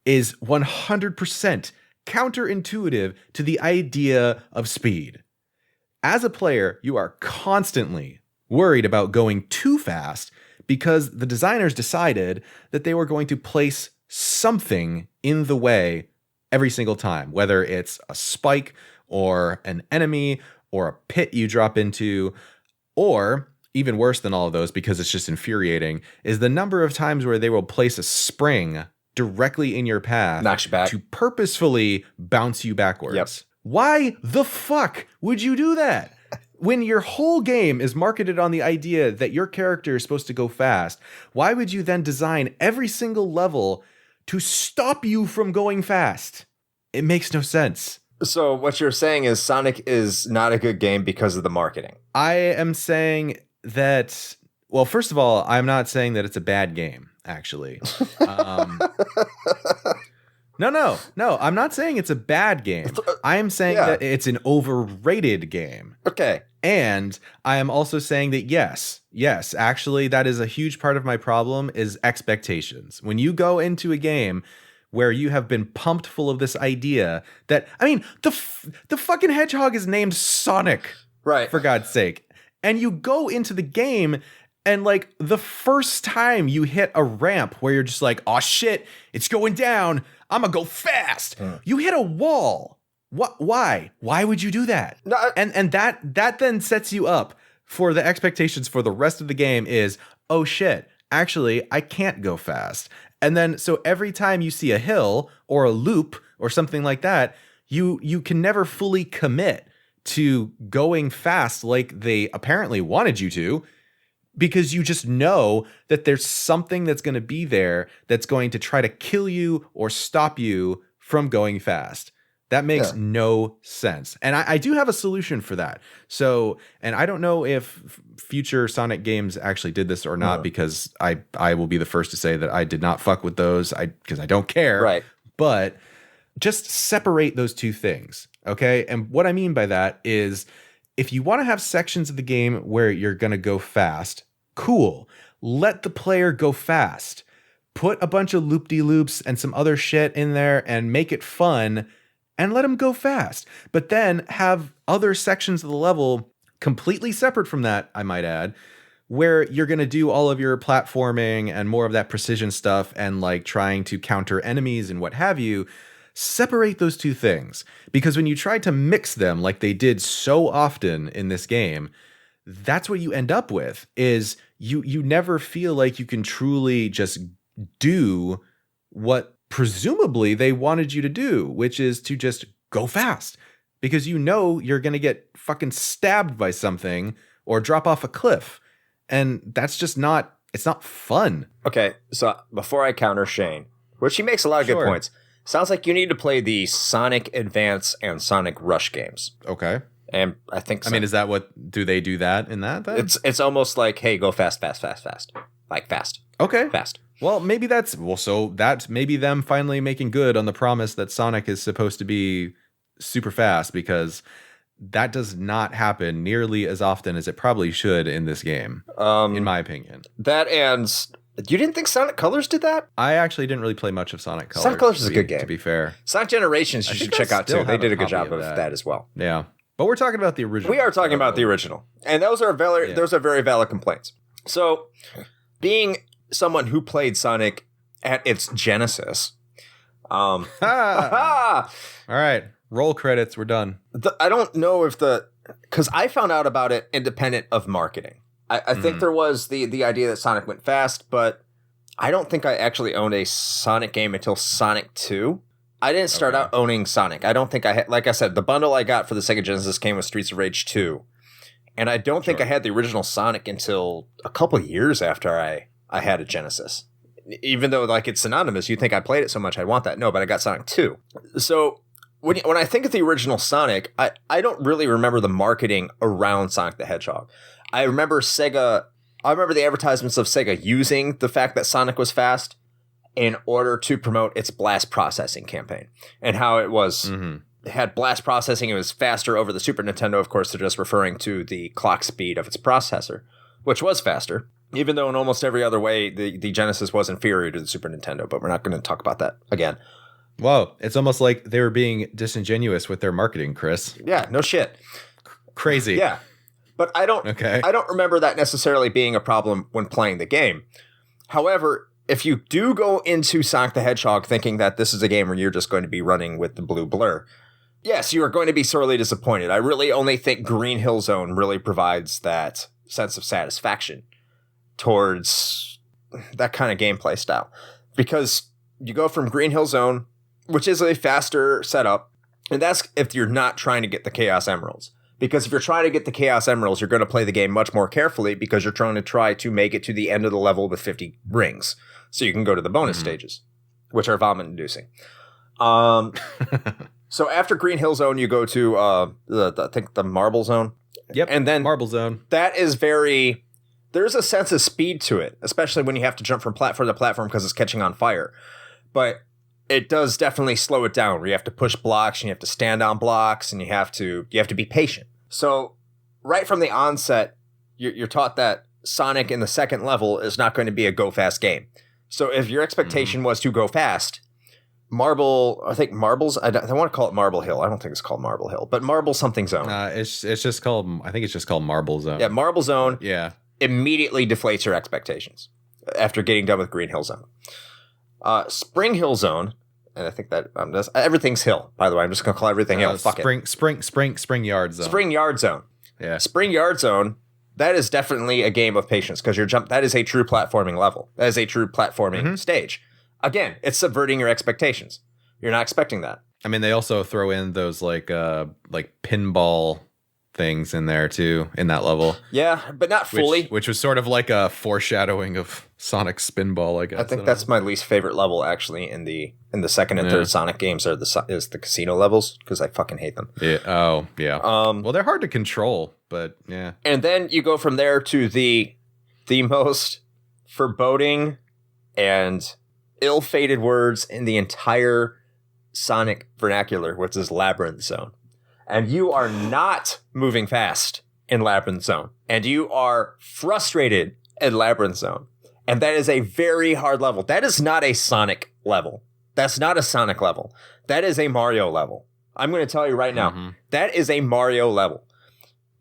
is 100% counterintuitive to the idea of speed. As a player, you are constantly worried about going too fast because the designers decided that they were going to place something in the way every single time, whether it's a spike or an enemy or a pit you drop into, or even worse than all of those, because it's just infuriating, is the number of times where they will place a spring directly in your path, knocks you back, to purposefully bounce you backwards. Yep. Why the fuck would you do that? When your whole game is marketed on the idea that your character is supposed to go fast, why would you then design every single level to stop you from going fast? It makes no sense. So what you're saying is Sonic is not a good game because of the marketing. I am saying that, well, first of all, I'm not saying that it's a bad game, actually. No, I'm not saying it's a bad game. I am saying that it's an overrated game. Okay. And I am also saying that yes, actually, that is a huge part of my problem is expectations. When you go into a game where you have been pumped full of this idea that, I mean, the fucking hedgehog is named Sonic, right? For God's sake. And you go into the game and like the first time you hit a ramp where you're just like, oh shit, it's going down, I'm gonna go fast. You hit a wall. What? Why? Why would you do that? No, and that then sets you up for the expectations for the rest of the game is, oh shit, actually, I can't go fast. And then so every time you see a hill or a loop or something like that, you can never fully commit to going fast like they apparently wanted you to, because you just know that there's something that's going to be there that's going to try to kill you or stop you from going fast. That makes no sense. And I do have a solution for that. So, and I don't know if future Sonic games actually did this or not, because I will be the first to say that I did not fuck with those because I don't care. Right. But just separate those two things. Okay. And what I mean by that is if you want to have sections of the game where you're going to go fast, cool. Let the player go fast. Put a bunch of loop-de-loops and some other shit in there and make it fun. And let them go fast. But then have other sections of the level completely separate from that, I might add, where you're going to do all of your platforming and more of that precision stuff and like trying to counter enemies and what have you. Separate those two things. Because when you try to mix them like they did so often in this game, that's what you end up with is you never feel like you can truly just do what presumably they wanted you to do, which is to just go fast because you know you're going to get fucking stabbed by something or drop off a cliff. And that's just not, it's not fun. Okay, so before I counter Shane, which he makes a lot of good points, sounds like you need to play the Sonic Advance and Sonic Rush games. Okay. And I think so. I mean, is that what, do they do that in that then? It's almost like, hey, go fast. Like fast. Okay. Fast. Well, maybe so that's maybe them finally making good on the promise that Sonic is supposed to be super fast, because that does not happen nearly as often as it probably should in this game, in my opinion. That and you didn't think Sonic Colors did that? I actually didn't really play much of Sonic Colors. Sonic Colors is a good game. To be fair. Sonic Generations you should check out too. They did a good job of that as well. Yeah. But we're talking about the original. We are talking about the original. And those are very valid complaints. So, being someone who played Sonic at its genesis, All right, roll credits. We're done. I don't know if because I found out about it independent of marketing. I think there was the idea that Sonic went fast, but I don't think I actually owned a Sonic game until Sonic 2. I didn't start out owning Sonic. I don't think I had, like I said, the bundle I got for the Sega Genesis came with Streets of Rage 2. And I don't think I had the original Sonic until a couple years after I had a Genesis. Even though like it's synonymous, you think I played it so much I want that. No, but I got Sonic 2. So when I think of the original Sonic, I don't really remember the marketing around Sonic the Hedgehog. I remember the advertisements of Sega using the fact that Sonic was fast in order to promote its blast processing campaign and how it was it had blast processing. It was faster over the Super Nintendo. Of course, they're just referring to the clock speed of its processor, which was faster, even though in almost every other way, the Genesis was inferior to the Super Nintendo, but we're not going to talk about that again. Whoa, it's almost like they were being disingenuous with their marketing, Chris. Yeah, no shit. Crazy. Yeah. But I don't remember that necessarily being a problem when playing the game. However, if you do go into Sonic the Hedgehog thinking that this is a game where you're just going to be running with the blue blur, yes, you are going to be sorely disappointed. I really only think Green Hill Zone really provides that sense of satisfaction towards that kind of gameplay style. Because you go from Green Hill Zone, which is a faster setup, and that's if you're not trying to get the Chaos Emeralds. Because if you're trying to get the Chaos Emeralds, you're going to play the game much more carefully because you're trying to make it to the end of the level with 50 rings. So you can go to the bonus stages, which are vomit-inducing. So after Green Hill Zone, you go to, I think, the Marble Zone. Yep, and then Marble Zone. That is there's a sense of speed to it, especially when you have to jump from platform to platform because it's catching on fire. But it does definitely slow it down where you have to push blocks and you have to stand on blocks and you have to be patient. So right from the onset, you're taught that Sonic in the second level is not going to be a go fast game. So if your expectation was to go fast, I want to call it Marble Hill. I don't think it's called Marble Hill, but Marble something zone. It's just called Marble Zone. Yeah, Marble Zone. Yeah. Immediately deflates your expectations after getting done with Green Hill Zone. Spring Hill Zone, and I think that everything's hill. By the way, I'm just gonna call everything hill. Fuck it. Spring Yard Zone. Spring Yard Zone. Yeah. Spring Yard Zone. That is definitely a game of patience because that is a true platforming level. That is a true platforming stage. Again, it's subverting your expectations. You're not expecting that. I mean, they also throw in those like pinball things in there too in that level. Yeah, but not fully. Which was sort of like a foreshadowing of Sonic Spinball, I guess. I think that's my least favorite level actually in the second and third Sonic games is the casino levels because I fucking hate them. Yeah. Oh, yeah. Well, they're hard to control, but yeah. And then you go from there to the most foreboding and ill-fated words in the entire Sonic vernacular, which is Labyrinth Zone. And you are not moving fast in Labyrinth Zone. And you are frustrated in Labyrinth Zone. And that is a very hard level. That is not a Sonic level. That's not a Sonic level. That is a Mario level. I'm going to tell you right now, that is a Mario level.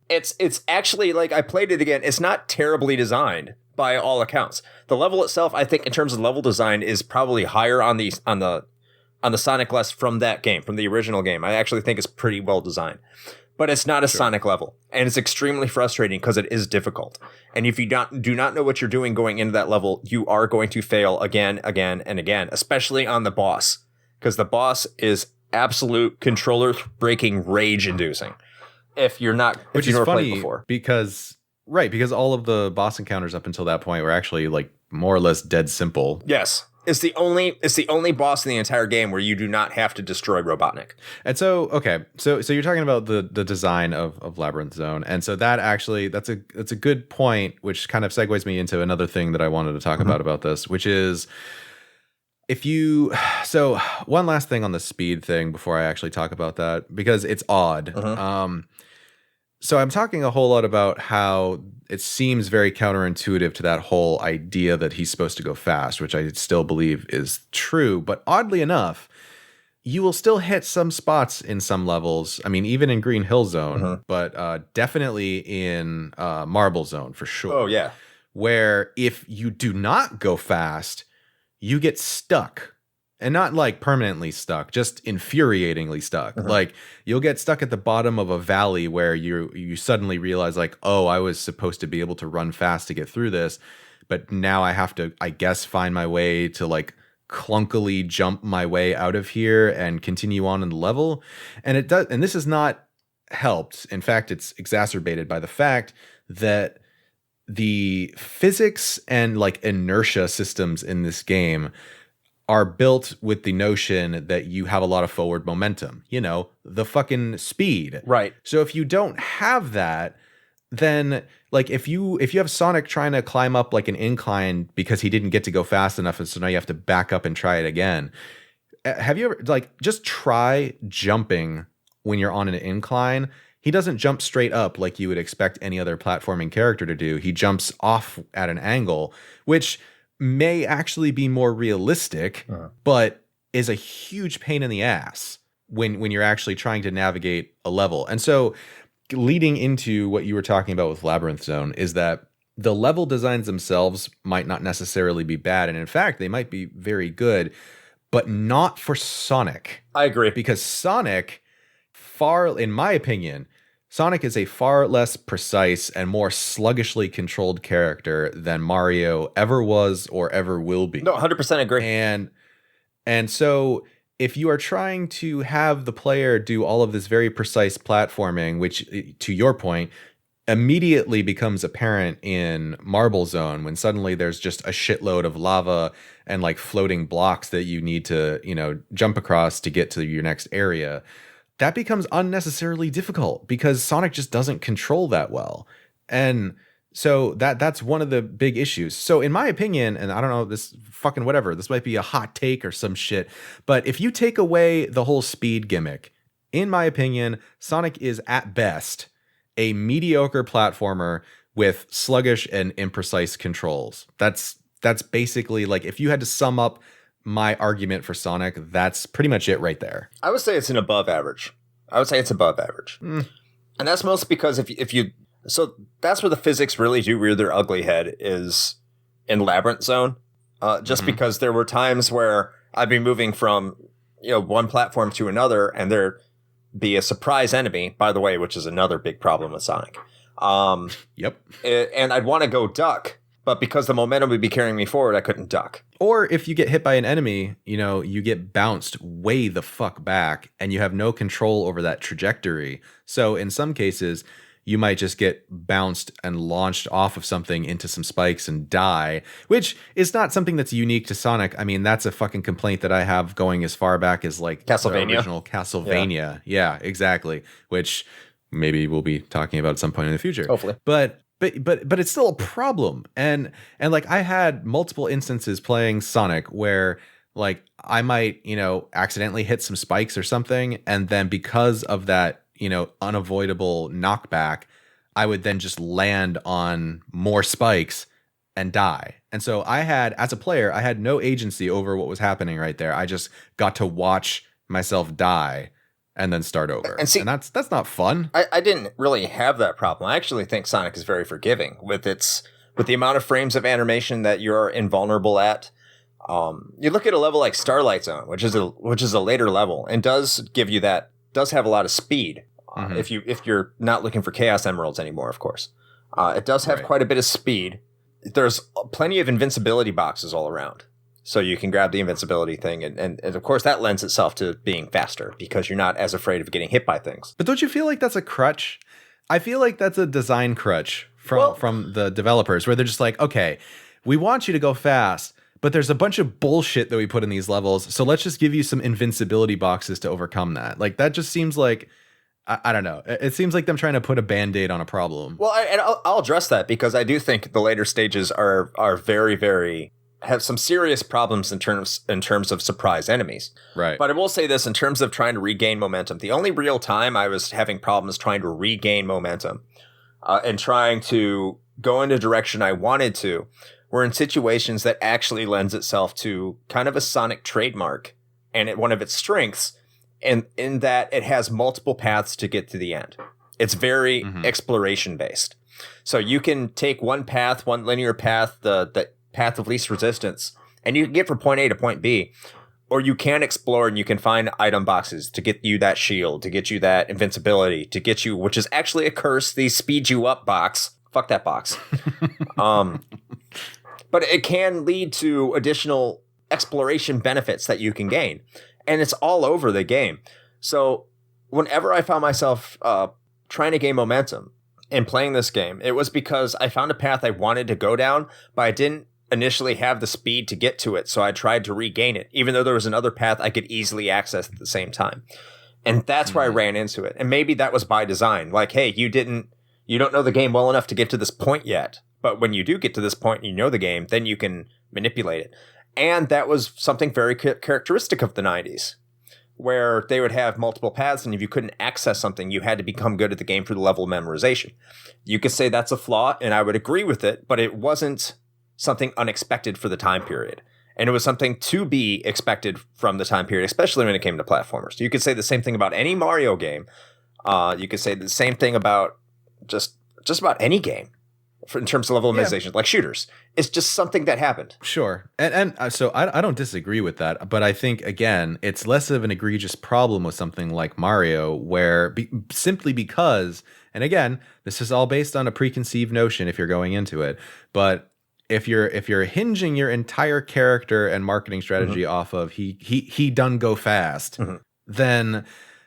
It's actually, like, I played it again. It's not terribly designed by all accounts. The level itself, I think, in terms of level design, is probably higher on the Sonic list from that game, from the original game. I actually think it's pretty well designed. But it's not a Sonic level. And it's extremely frustrating because it is difficult. And if you do not know what you're doing going into that level, you are going to fail again, and again, especially on the boss. Because the boss is absolute controller-breaking rage-inducing. If you've never played before. Because all of the boss encounters up until that point were actually like more or less dead simple. Yes. It's the only boss in the entire game where you do not have to destroy Robotnik. And so, okay, so you're talking about the design of Labyrinth Zone, and so that's a good point, which kind of segues me into another thing that I wanted to talk about this, which is so one last thing on the speed thing before I actually talk about that, because it's odd. So I'm talking a whole lot about how it seems very counterintuitive to that whole idea that he's supposed to go fast, which I still believe is true. But oddly enough, you will still hit some spots in some levels. I mean, even in Green Hill Zone, but definitely in Marble Zone for sure. Oh, yeah. Where if you do not go fast, you get stuck And not like permanently stuck, just infuriatingly stuck. Like you'll get stuck at the bottom of a valley where you suddenly realize like, oh, I was supposed to be able to run fast to get through this, but now I have to, I guess, find my way to like clunkily jump my way out of here and continue on in the level. And it does, and this is not helped. In fact, it's exacerbated by the fact that the physics and like inertia systems in this game are built with the notion that you have a lot of forward momentum, the fucking speed. Right. So if you don't have that, then like if you have Sonic trying to climb up like an incline because he didn't get to go fast enough, and so now you have to back up and try it again. Have you ever like just try jumping when you're on an incline? He doesn't jump straight up like you would expect any other platforming character to do. He jumps off at an angle, which may actually be more realistic, but is a huge pain in the ass when you're actually trying to navigate a level. And so leading into what you were talking about with Labyrinth Zone is that the level designs themselves might not necessarily be bad. And in fact, they might be very good, but not for Sonic. I agree. Because Sonic, in my opinion, Sonic is a far less precise and more sluggishly controlled character than Mario ever was or ever will be. No, 100% agree. And so if you are trying to have the player do all of this very precise platforming, which, to your point, immediately becomes apparent in Marble Zone when suddenly there's just a shitload of lava and like floating blocks that you need to, jump across to get to your next area, that becomes unnecessarily difficult because Sonic just doesn't control that well. And so that's one of the big issues. So in my opinion, and I don't know, this fucking whatever, this might be a hot take or some shit, but if you take away the whole speed gimmick, in my opinion, Sonic is at best a mediocre platformer with sluggish and imprecise controls. That's basically like, if you had to sum up my argument for Sonic, that's pretty much it right there. I would say it's an above average. And that's mostly because if you so that's where the physics really do rear their ugly head, is in Labyrinth Zone. Just because there were times where I'd be moving from one platform to another, and there be a surprise enemy, by the way, which is another big problem with Sonic. Yep. And I'd want to go duck, but because the momentum would be carrying me forward, I couldn't duck. Or if you get hit by an enemy, you get bounced way the fuck back and you have no control over that trajectory. So in some cases, you might just get bounced and launched off of something into some spikes and die, which is not something that's unique to Sonic. I mean, that's a fucking complaint that I have going as far back as like Castlevania. The original Castlevania. Yeah, exactly. Which maybe we'll be talking about at some point in the future. Hopefully. But it's still a problem. And like I had multiple instances playing Sonic where like I might, accidentally hit some spikes or something. And then because of that, unavoidable knockback, I would then just land on more spikes and die. And so as a player, I had no agency over what was happening right there. I just got to watch myself die and then start over. And that's not fun. I didn't really have that problem. I actually think Sonic is very forgiving with the amount of frames of animation that you're invulnerable at. You look at a level like Starlight Zone, which is a later level, and does have a lot of speed. If you're not looking for Chaos Emeralds anymore, of course. It does have quite a bit of speed. There's plenty of invincibility boxes all around. So you can grab the invincibility thing, and of course that lends itself to being faster because you're not as afraid of getting hit by things. But don't you feel like that's a crutch? I feel like that's a design crutch from the developers, where they're just like, okay, we want you to go fast, but there's a bunch of bullshit that we put in these levels, so let's just give you some invincibility boxes to overcome that. Like that just seems like, I don't know. It seems like them trying to put a Band-Aid on a problem. Well, I'll address that because I do think the later stages are very, very have some serious problems in terms of surprise enemies. Right. But I will say this in terms of trying to regain momentum. The only real time I was having problems trying to regain momentum and trying to go in a direction I wanted to were in situations that actually lends itself to kind of a Sonic trademark and one of its strengths, and in that it has multiple paths to get to the end. It's very exploration based. So you can take one linear path, the path of least resistance, and you can get from point A to point B. or you can explore and you can find item boxes to get you that shield, to get you that invincibility, to get you, which is actually a curse, the speed you up box. Fuck that box. But it can lead to additional exploration benefits that you can gain. And it's all over the game. So whenever I found myself trying to gain momentum in playing this game, it was because I found a path I wanted to go down, but I didn't initially have the speed to get to it. So I tried to regain it, even though there was another path I could easily access at the same time. And that's where I ran into it. And maybe that was by design. Like, hey, you don't know the game well enough to get to this point yet. But when you do get to this point and you know the game, then you can manipulate it. And that was something very characteristic of the 90s, where they would have multiple paths, and if you couldn't access something, you had to become good at the game for the level of memorization. You could say that's a flaw, and I would agree with it, but it wasn't something unexpected for the time period. And it was something to be expected from the time period, especially when it came to platformers. You could say the same thing about any Mario game. You could say the same thing about just about any game in terms of level of memorization, like shooters. It's just something that happened. Sure. And so I don't disagree with that, but I think, again, it's less of an egregious problem with something like Mario, where simply because, and again, this is all based on a preconceived notion if you're going into it, but if you're hinging your entire character and marketing strategy off of he done go fast, then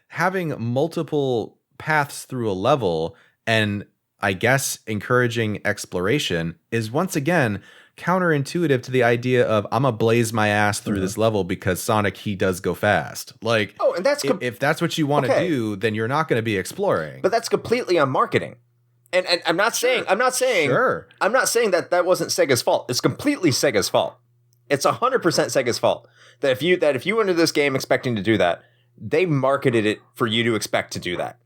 having multiple paths through a level and I guess encouraging exploration is once again counterintuitive to the idea of I'm gonna blaze my ass through this level because Sonic, he does go fast. Like, oh, and that's if that's what you want to do, then you're not going to be exploring. But that's completely on marketing. And I'm not saying that wasn't Sega's fault. It's completely Sega's fault. It's 100% Sega's fault. That if you went into this game expecting to do that, they marketed it for you to expect to do that.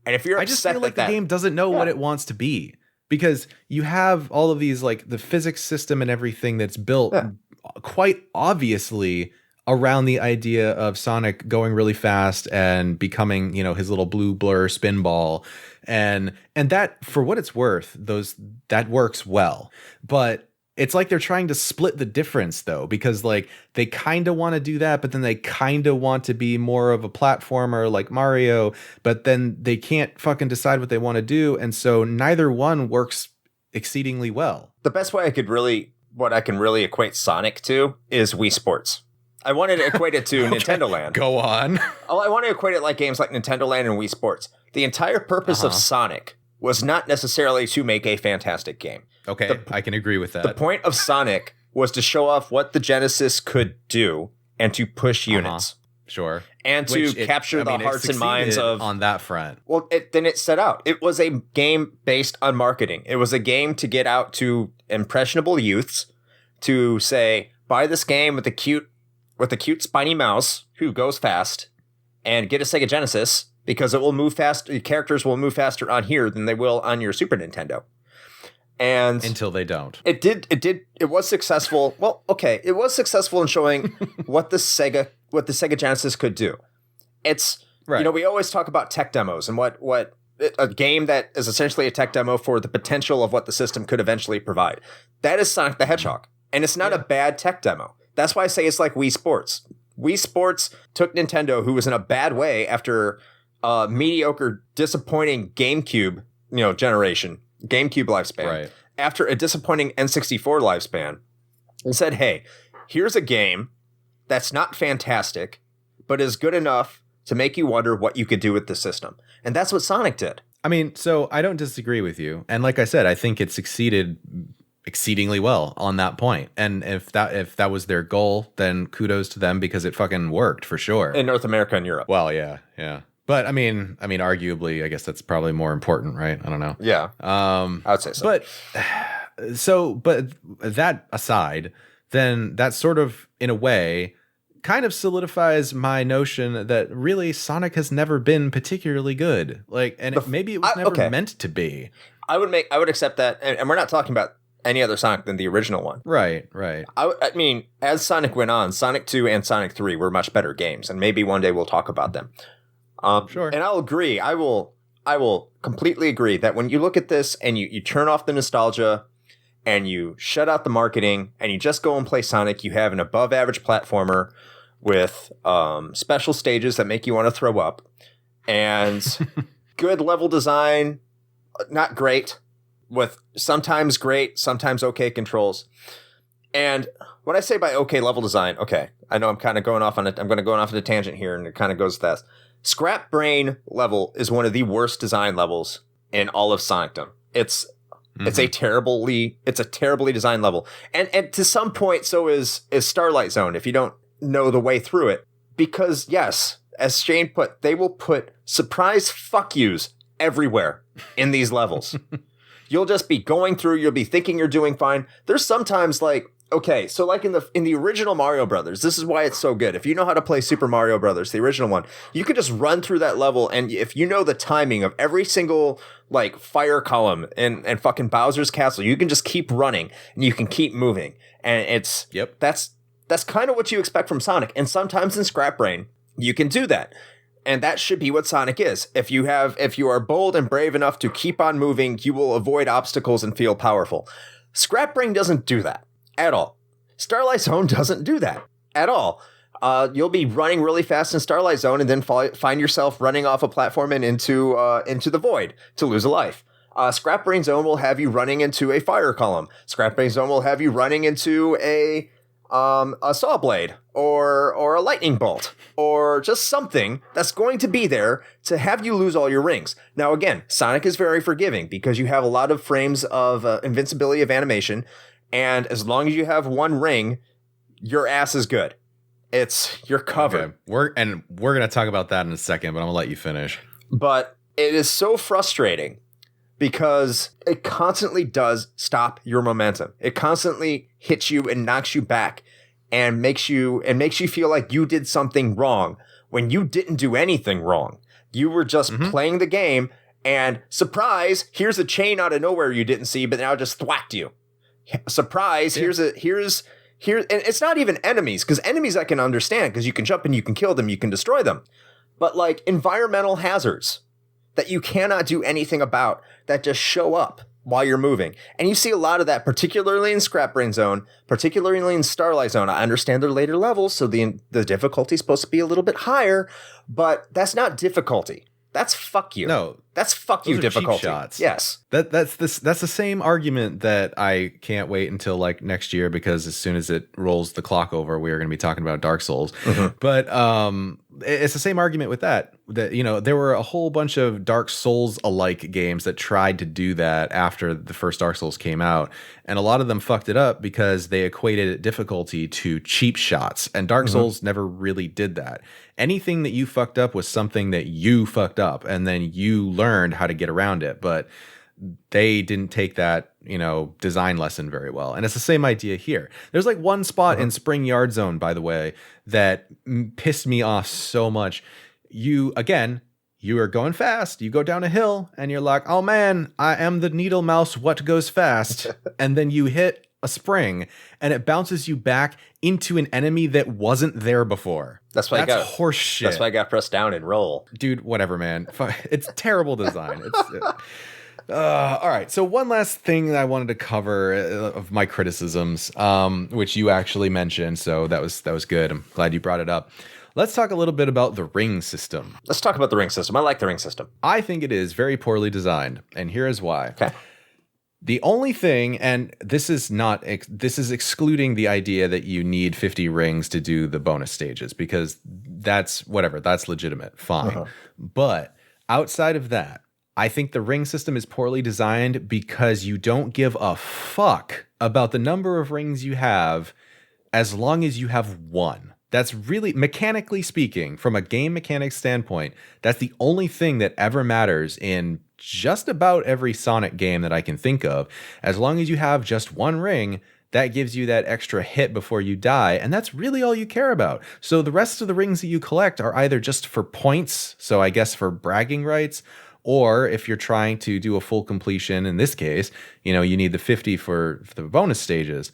And if you're I just feel like the game doesn't know what it wants to be, because you have all of these, like, the physics system and everything that's built quite obviously around the idea of Sonic going really fast and becoming, his little blue blur spin ball. And that, for what it's worth, that works well. But it's like they're trying to split the difference, though, because, like, they kind of want to do that, but then they kind of want to be more of a platformer like Mario, but then they can't fucking decide what they want to do. And so neither one works exceedingly well. The best way what I can really equate Sonic to is Wii Sports. I wanted to equate it to Nintendo Land. Go on. I want to equate it like games like Nintendo Land and Wii Sports. The entire purpose of Sonic was not necessarily to make a fantastic game. Okay, I can agree with that. The point of Sonic was to show off what the Genesis could do and to push units. Sure. And to capture the hearts and minds of... on that front. Well, then it set out. It was a game based on marketing. It was a game to get out to impressionable youths to say, buy this game with a cute spiny mouse who goes fast, and get a Sega Genesis because it will move fast. The characters will move faster on here than they will on your Super Nintendo. And until they don't. It was successful. Well, okay. It was successful in showing what the Sega Genesis could do. It's, right. We always talk about tech demos and what a game that is essentially a tech demo for the potential of what the system could eventually provide. That is Sonic the Hedgehog. And it's not a bad tech demo. That's why I say it's like Wii Sports. Wii Sports took Nintendo, who was in a bad way after a mediocre, disappointing GameCube, generation, GameCube lifespan, right. After a disappointing N64 lifespan, and said, hey, here's a game that's not fantastic, but is good enough to make you wonder what you could do with the system. And that's what Sonic did. I mean, so I don't disagree with you. And like I said, I think it succeeded exceedingly well on that point. And if that was their goal, then kudos to them, because it fucking worked for sure. In North America and Europe. Well, yeah. But I mean, arguably, I guess that's probably more important, right? I don't know. Yeah. I would say so. But that aside, then that sort of, in a way, kind of solidifies my notion that really Sonic has never been particularly good. Maybe it was never meant to be. I would accept that, and we're not talking about any other Sonic than the original one. Right. I mean, as Sonic went on, Sonic 2 and Sonic 3 were much better games, and maybe one day we'll talk about them. Sure. And I'll agree. I will completely agree that when you look at this and you turn off the nostalgia and you shut out the marketing and you just go and play Sonic, you have an above average platformer with special stages that make you want to throw up, and good level design, not great, with sometimes great, sometimes okay controls. And what I say by okay level design, okay, I know I'm kind of going off on it. I'm going to go off on a tangent here, and it kind of goes fast. Scrap Brain level is one of the worst design levels in all of Sonicdom. It's a terribly designed level, and to some point, so is Starlight Zone. If you don't know the way through it, because yes, as Shane put, they will put surprise fuck yous everywhere in these levels. You'll just be going through. You'll be thinking you're doing fine. There's sometimes like. Okay, so like in the original Mario Brothers, this is why it's so good. If you know how to play Super Mario Brothers, the original one, you can just run through that level, and if you know the timing of every single like fire column and fucking Bowser's Castle, you can just keep running and you can keep moving, and it's that's kind of what you expect from Sonic. And sometimes in Scrap Brain, you can do that. And that should be what Sonic is. If you are bold and brave enough to keep on moving, you will avoid obstacles and feel powerful. Scrap Brain doesn't do that. At all. Starlight Zone doesn't do that at all. You'll be running really fast in Starlight Zone and then find yourself running off a platform and into the void to lose a life. Scrap Brain Zone will have you running into a fire column. Scrap Brain Zone will have you running into a saw blade or a lightning bolt or just something that's going to be there to have you lose all your rings. Now again, Sonic is very forgiving because you have a lot of frames of invincibility of animation. And as long as you have one ring, your ass is good. You're covered. Okay. We're gonna talk about that in a second, but I'm gonna let you finish. But it is so frustrating because it constantly does stop your momentum. It constantly hits you and knocks you back and makes you feel like you did something wrong when you didn't do anything wrong. You were just playing the game, and surprise, here's a chain out of nowhere you didn't see, but now just thwacked you. Surprise, here's and it's not even enemies, because enemies I can understand because you can jump and you can kill them, you can destroy them. But like environmental hazards that you cannot do anything about that just show up while you're moving. And you see a lot of that, particularly in Scrap Brain Zone, particularly in Starlight Zone. I understand they're later levels, so the difficulty is supposed to be a little bit higher, but that's not difficulty. That's fuck you. No, that's fuck you difficulty. Cheap shots. Yes, that's the same argument that I can't wait until like next year, because as soon as it rolls the clock over, we are going to be talking about Dark Souls. Mm-hmm. But it's the same argument with that there were a whole bunch of Dark Souls alike games that tried to do that after the first Dark Souls came out, and a lot of them fucked it up because they equated difficulty to cheap shots, and Dark Souls never really did that. Anything that you fucked up was something that you fucked up, and then you learned how to get around it. But they didn't take that, design lesson very well. And it's the same idea here. There's like one spot in Spring Yard Zone, by the way, that pissed me off so much. You are going fast. You go down a hill and you're like, oh man, I am the Needlemouse. What goes fast? And then you hit a spring and it bounces you back into an enemy that wasn't there before. That's horse shit. That's why I got pressed down and roll. Dude, whatever, man. It's terrible design. All right. So one last thing that I wanted to cover of my criticisms, which you actually mentioned. So that was good. I'm glad you brought it up. Let's talk a little bit about the ring system. Let's talk about the ring system. I like the ring system. I think it is very poorly designed, and here is why. Okay. The only thing, and this is excluding the idea that you need 50 rings to do the bonus stages, because that's legitimate, fine. But outside of that, I think the ring system is poorly designed because you don't give a fuck about the number of rings you have as long as you have one. That's really, mechanically speaking, from a game mechanics standpoint, that's the only thing that ever matters in just about every Sonic game that I can think of. As long as you have just one ring, that gives you that extra hit before you die, and that's really all you care about. So the rest of the rings that you collect are either just for points, so I guess for bragging rights, or if you're trying to do a full completion, in this case, you need the 50 for the bonus stages.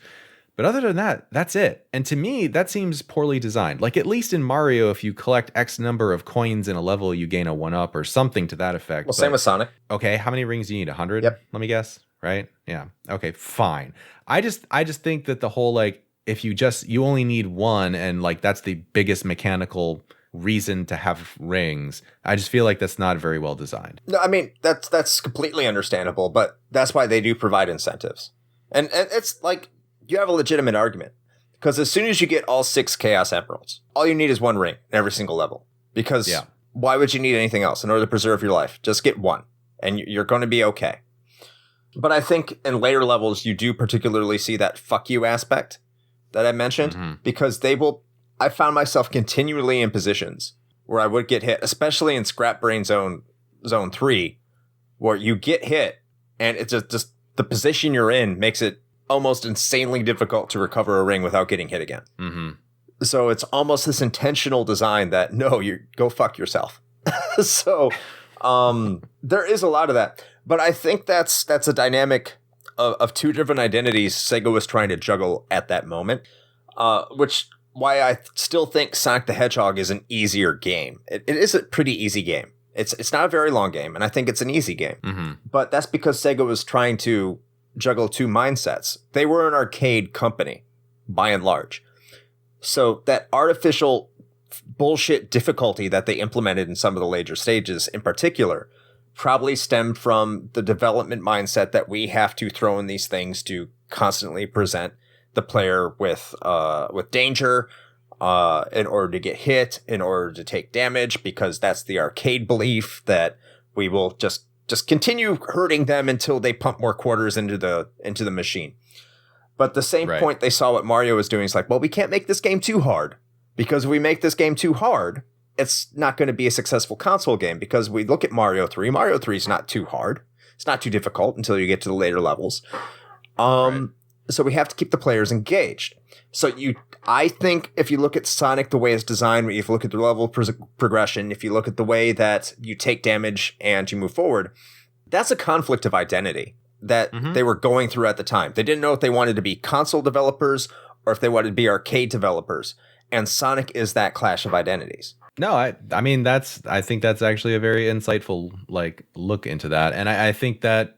But other than that, that's it. And to me, that seems poorly designed. Like, at least in Mario, if you collect X number of coins in a level, you gain a 1-up or something to that effect. Well, same with Sonic. Okay, how many rings do you need? 100? Yep. Let me guess, right? Yeah. Okay, fine. I just think that the whole, like, if you only need one, and like that's the biggest mechanical reason to have rings, I just feel like that's not very well designed. No, I mean, that's completely understandable, but that's why they do provide incentives. And it's like, you have a legitimate argument. Because as soon as you get all 6 Chaos Emeralds, all you need is one ring in every single level. Because why would you need anything else in order to preserve your life? Just get one, and you're going to be okay. But I think in later levels, you do particularly see that fuck you aspect that I mentioned, because I found myself continually in positions where I would get hit, especially in Scrap Brain Zone 3, where you get hit, and it's just the position you're in makes it almost insanely difficult to recover a ring without getting hit again. So it's almost this intentional design that, no, you go fuck yourself. So there is a lot of that. But I think that's a dynamic of 2 different identities Sega was trying to juggle at that moment, why I still think Sonic the Hedgehog is an easier game. It is a pretty easy game. It's not a very long game, and I think it's an easy game. But that's because Sega was trying to juggle 2 mindsets. They were an arcade company, by and large. So that artificial bullshit difficulty that they implemented in some of the later stages in particular probably stemmed from the development mindset that we have to throw in these things to constantly present the player with danger in order to get hit, in order to take damage, because that's the arcade belief that we will just continue hurting them until they pump more quarters into the machine. But the same point they saw what Mario was doing is like, well, we can't make this game too hard, because if we make this game too hard, it's not going to be a successful console game, because we look at Mario 3. Mario 3 is not too hard. It's not too difficult until you get to the later levels. So we have to keep the players engaged. So I think if you look at Sonic the way it's designed, if you look at the level progression, if you look at the way that you take damage and you move forward, that's a conflict of identity that they were going through at the time. They didn't know if they wanted to be console developers or if they wanted to be arcade developers. And Sonic is that clash of identities. No, I mean, I think that's actually a very insightful look into that. And I think that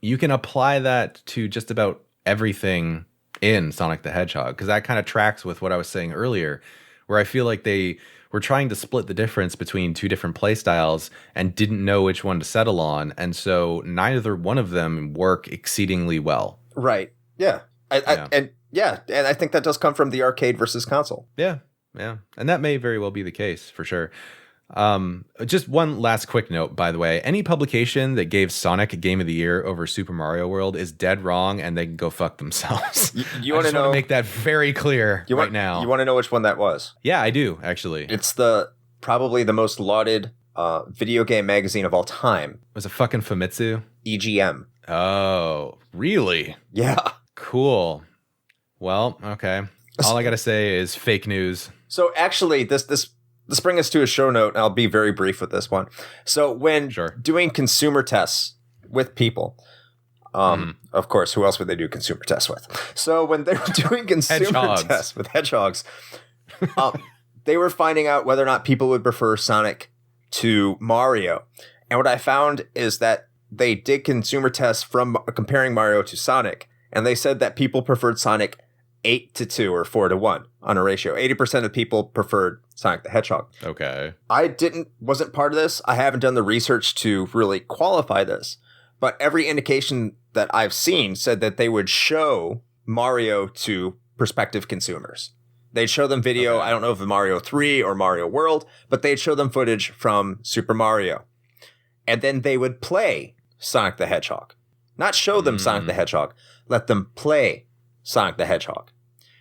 you can apply that to just about everything in Sonic the Hedgehog, because that kind of tracks with what I was saying earlier, where I feel like they were trying to split the difference between 2 different play styles and didn't know which one to settle on, and so neither one of them work exceedingly well. Right. Yeah. And I think that does come from the arcade versus console. Yeah, and that may very well be the case for sure. Just one last quick note, by the way. Any publication that gave Sonic a Game of the Year over Super Mario World is dead wrong, and they can go fuck themselves. You want to make that very clear now. You want to know which one that was? Yeah, I do, actually. It's probably the most lauded video game magazine of all time. Was it fucking Famitsu? EGM. Oh, really? Yeah. Cool. Well, okay. All I gotta say is fake news. So actually, this brings us to a show note, and I'll be very brief with this one. So when doing consumer tests with people, of course, who else would they do consumer tests with? So when they were doing consumer tests with hedgehogs, they were finding out whether or not people would prefer Sonic to Mario. And what I found is that they did consumer tests from comparing Mario to Sonic, and they said that people preferred Sonic 8-2 or 4-1 on a ratio. 80% of people preferred Sonic the Hedgehog. Okay. I wasn't part of this. I haven't done the research to really qualify this, but every indication that I've seen said that they would show Mario to prospective consumers. They'd show them video, I don't know if Mario 3 or Mario World, but they'd show them footage from Super Mario. And then they would play Sonic the Hedgehog. Not show them Sonic the Hedgehog, let them play Sonic the Hedgehog.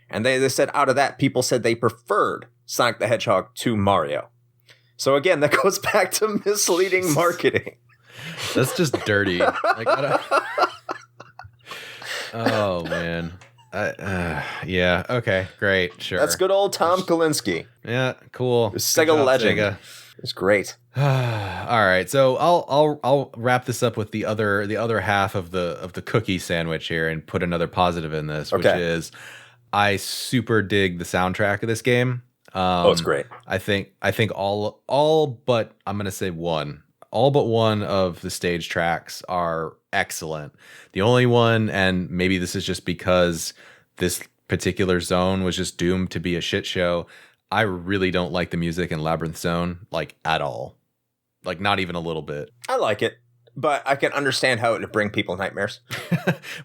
And they said out of that, people said they preferred Sonic the Hedgehog to Mario. So again, that goes back to misleading marketing. That's just dirty. Oh, man. Yeah, okay, great, sure. That's good old Tom Kalinske. Yeah, cool. Sega legend. Sega. It's great. All right, so I'll wrap this up with the other half of the cookie sandwich here and put another positive in this, which is I super dig the soundtrack of this game. It's great. I think all but I'm gonna say all but one of the stage tracks are excellent. The only one, and maybe this is just because this particular zone was just doomed to be a shit show. I really don't like the music in Labyrinth Zone, like, at all. Like, not even a little bit. I like it, but I can understand how it would bring people nightmares.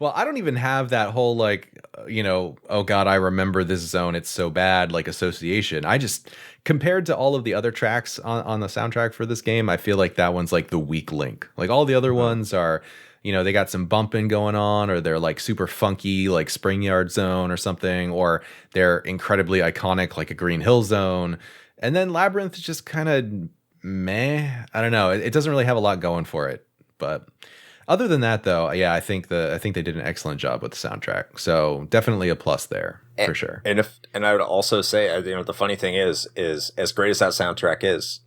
Well, I don't even have that whole, like, oh God, I remember this zone, it's so bad, like, association. I just, compared to all of the other tracks on the soundtrack for this game, I feel like that one's like the weak link. Like, all the other ones are, they got some bumping going on, or they're like super funky, like Spring Yard Zone or something, or they're incredibly iconic, like a Green Hill Zone. And then Labyrinth is just kind of meh. I don't know. It doesn't really have a lot going for it. But other than that, though, yeah, I think they did an excellent job with the soundtrack. So definitely a plus there for sure. And I would also say, the funny thing is as great as that soundtrack is,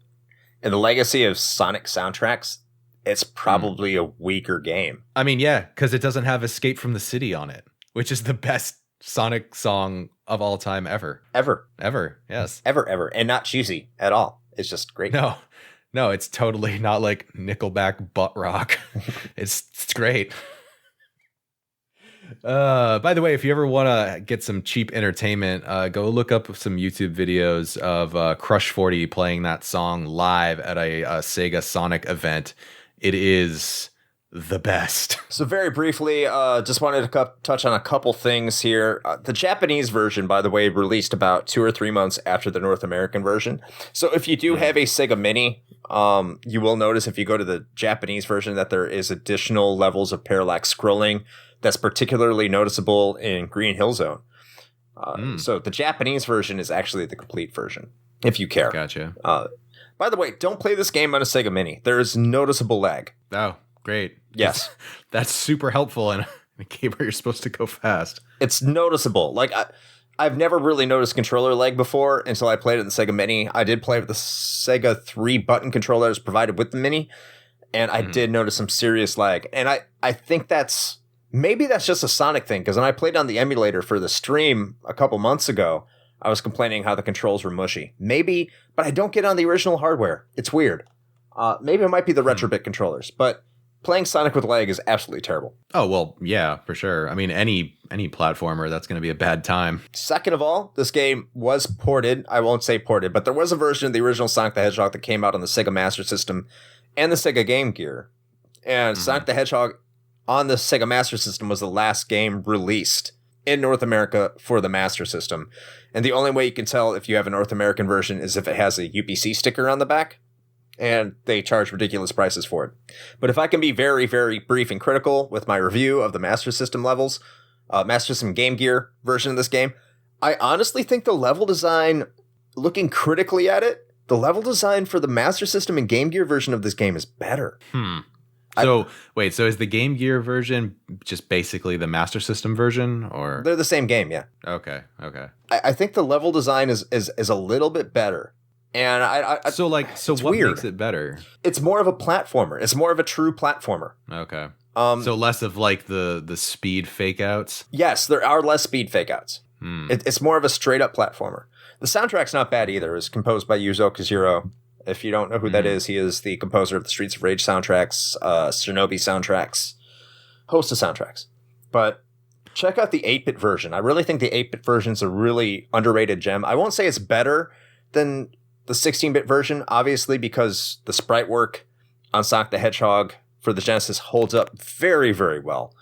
in the legacy of Sonic soundtracks, it's probably a weaker game. I mean, yeah, because it doesn't have Escape from the City on it, which is the best Sonic song of all time ever. Ever. Yes. Ever. And not cheesy at all. It's just great. No, it's totally not like Nickelback butt rock. It's great. By the way, if you ever want to get some cheap entertainment, go look up some YouTube videos of Crush 40 playing that song live at a Sega Sonic event. It is the best. So very briefly, just wanted to touch on a couple things here. The Japanese version, by the way, released about 2 or 3 months after the North American version. So if you do have a Sega Mini, you will notice if you go to the Japanese version that there is additional levels of parallax scrolling that's particularly noticeable in Green Hill Zone. So the Japanese version is actually the complete version, if you care. Gotcha. By the way, don't play this game on a Sega Mini. There is noticeable lag. Oh, great. Yes. That's super helpful in a game where you're supposed to go fast. It's noticeable. Like, I've never really noticed controller lag before until I played it in the Sega Mini. I did play with the Sega 3 button controller that was provided with the Mini, and I did notice some serious lag. And I think maybe that's just a Sonic thing, because when I played on the emulator for the stream a couple months ago, I was complaining how the controls were mushy. Maybe, but I don't get on the original hardware. It's weird. Maybe it might be the Retrobit controllers, but playing Sonic with lag is absolutely terrible. Oh, well, yeah, for sure. I mean, any platformer, that's going to be a bad time. Second of all, this game was ported. I won't say ported, but there was a version of the original Sonic the Hedgehog that came out on the Sega Master System and the Sega Game Gear. And Sonic the Hedgehog on the Sega Master System was the last game released in North America for the Master System. And the only way you can tell if you have a North American version is if it has a UPC sticker on the back. And they charge ridiculous prices for it. But if I can be very, very brief and critical with my review of the Master System levels, Master System Game Gear version of this game, I honestly think the level design, looking critically at it, the level design for the Master System and Game Gear version of this game is better. So is the Game Gear version just basically the Master System version, or they're the same game? Yeah. Okay. I think the level design is a little bit better. And so what weird. Makes it better? It's more of a platformer. It's more of a true platformer. Okay. So less of like the speed fake outs? Yes, there are less speed fake outs. It's more of a straight up platformer. The soundtrack's not bad either. It was composed by Yuzo Koshiro. If you don't know who that is, he is the composer of the Streets of Rage soundtracks, Shinobi soundtracks, host of soundtracks. But check out the 8-bit version. I really think the 8-bit version is a really underrated gem. I won't say it's better than the 16-bit version, obviously, because the sprite work on Sonic the Hedgehog for the Genesis holds up very, very well.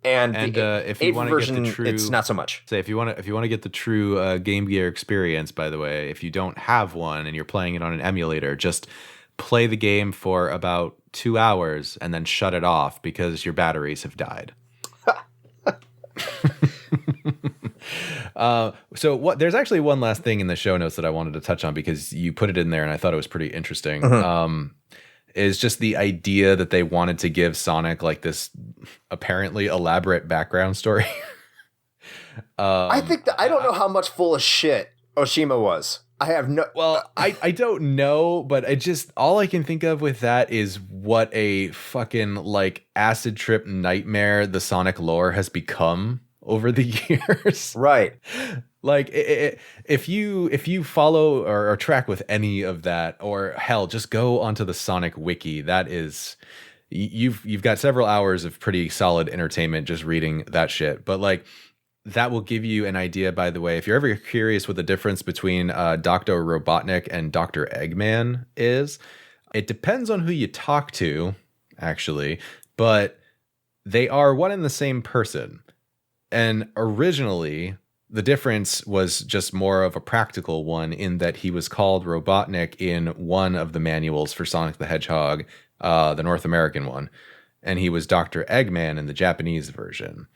And if you want to get the true, it's not so much. Say if you want to get the true Game Gear experience, by the way, if you don't have one and you're playing it on an emulator, just play the game for about 2 hours and then shut it off because your batteries have died. There's actually one last thing in the show notes that I wanted to touch on because you put it in there and I thought it was pretty interesting. Is just the idea that they wanted to give Sonic like this apparently elaborate background story. I think I don't know how much full of shit Oshima was. I have no. Well, I don't know, but all I can think of with that is what a fucking like acid trip nightmare the Sonic lore has become over the years. Right. Like if you follow or track with any of that, or hell, just go onto the Sonic wiki. That is, you've got several hours of pretty solid entertainment just reading that shit. But like that will give you an idea, by the way, if you're ever curious what the difference between Dr. Robotnik and Dr. Eggman is, it depends on who you talk to, actually, but they are one and the same person. And originally, the difference was just more of a practical one in that he was called Robotnik in one of the manuals for Sonic the Hedgehog, the North American one, and he was Dr. Eggman in the Japanese version.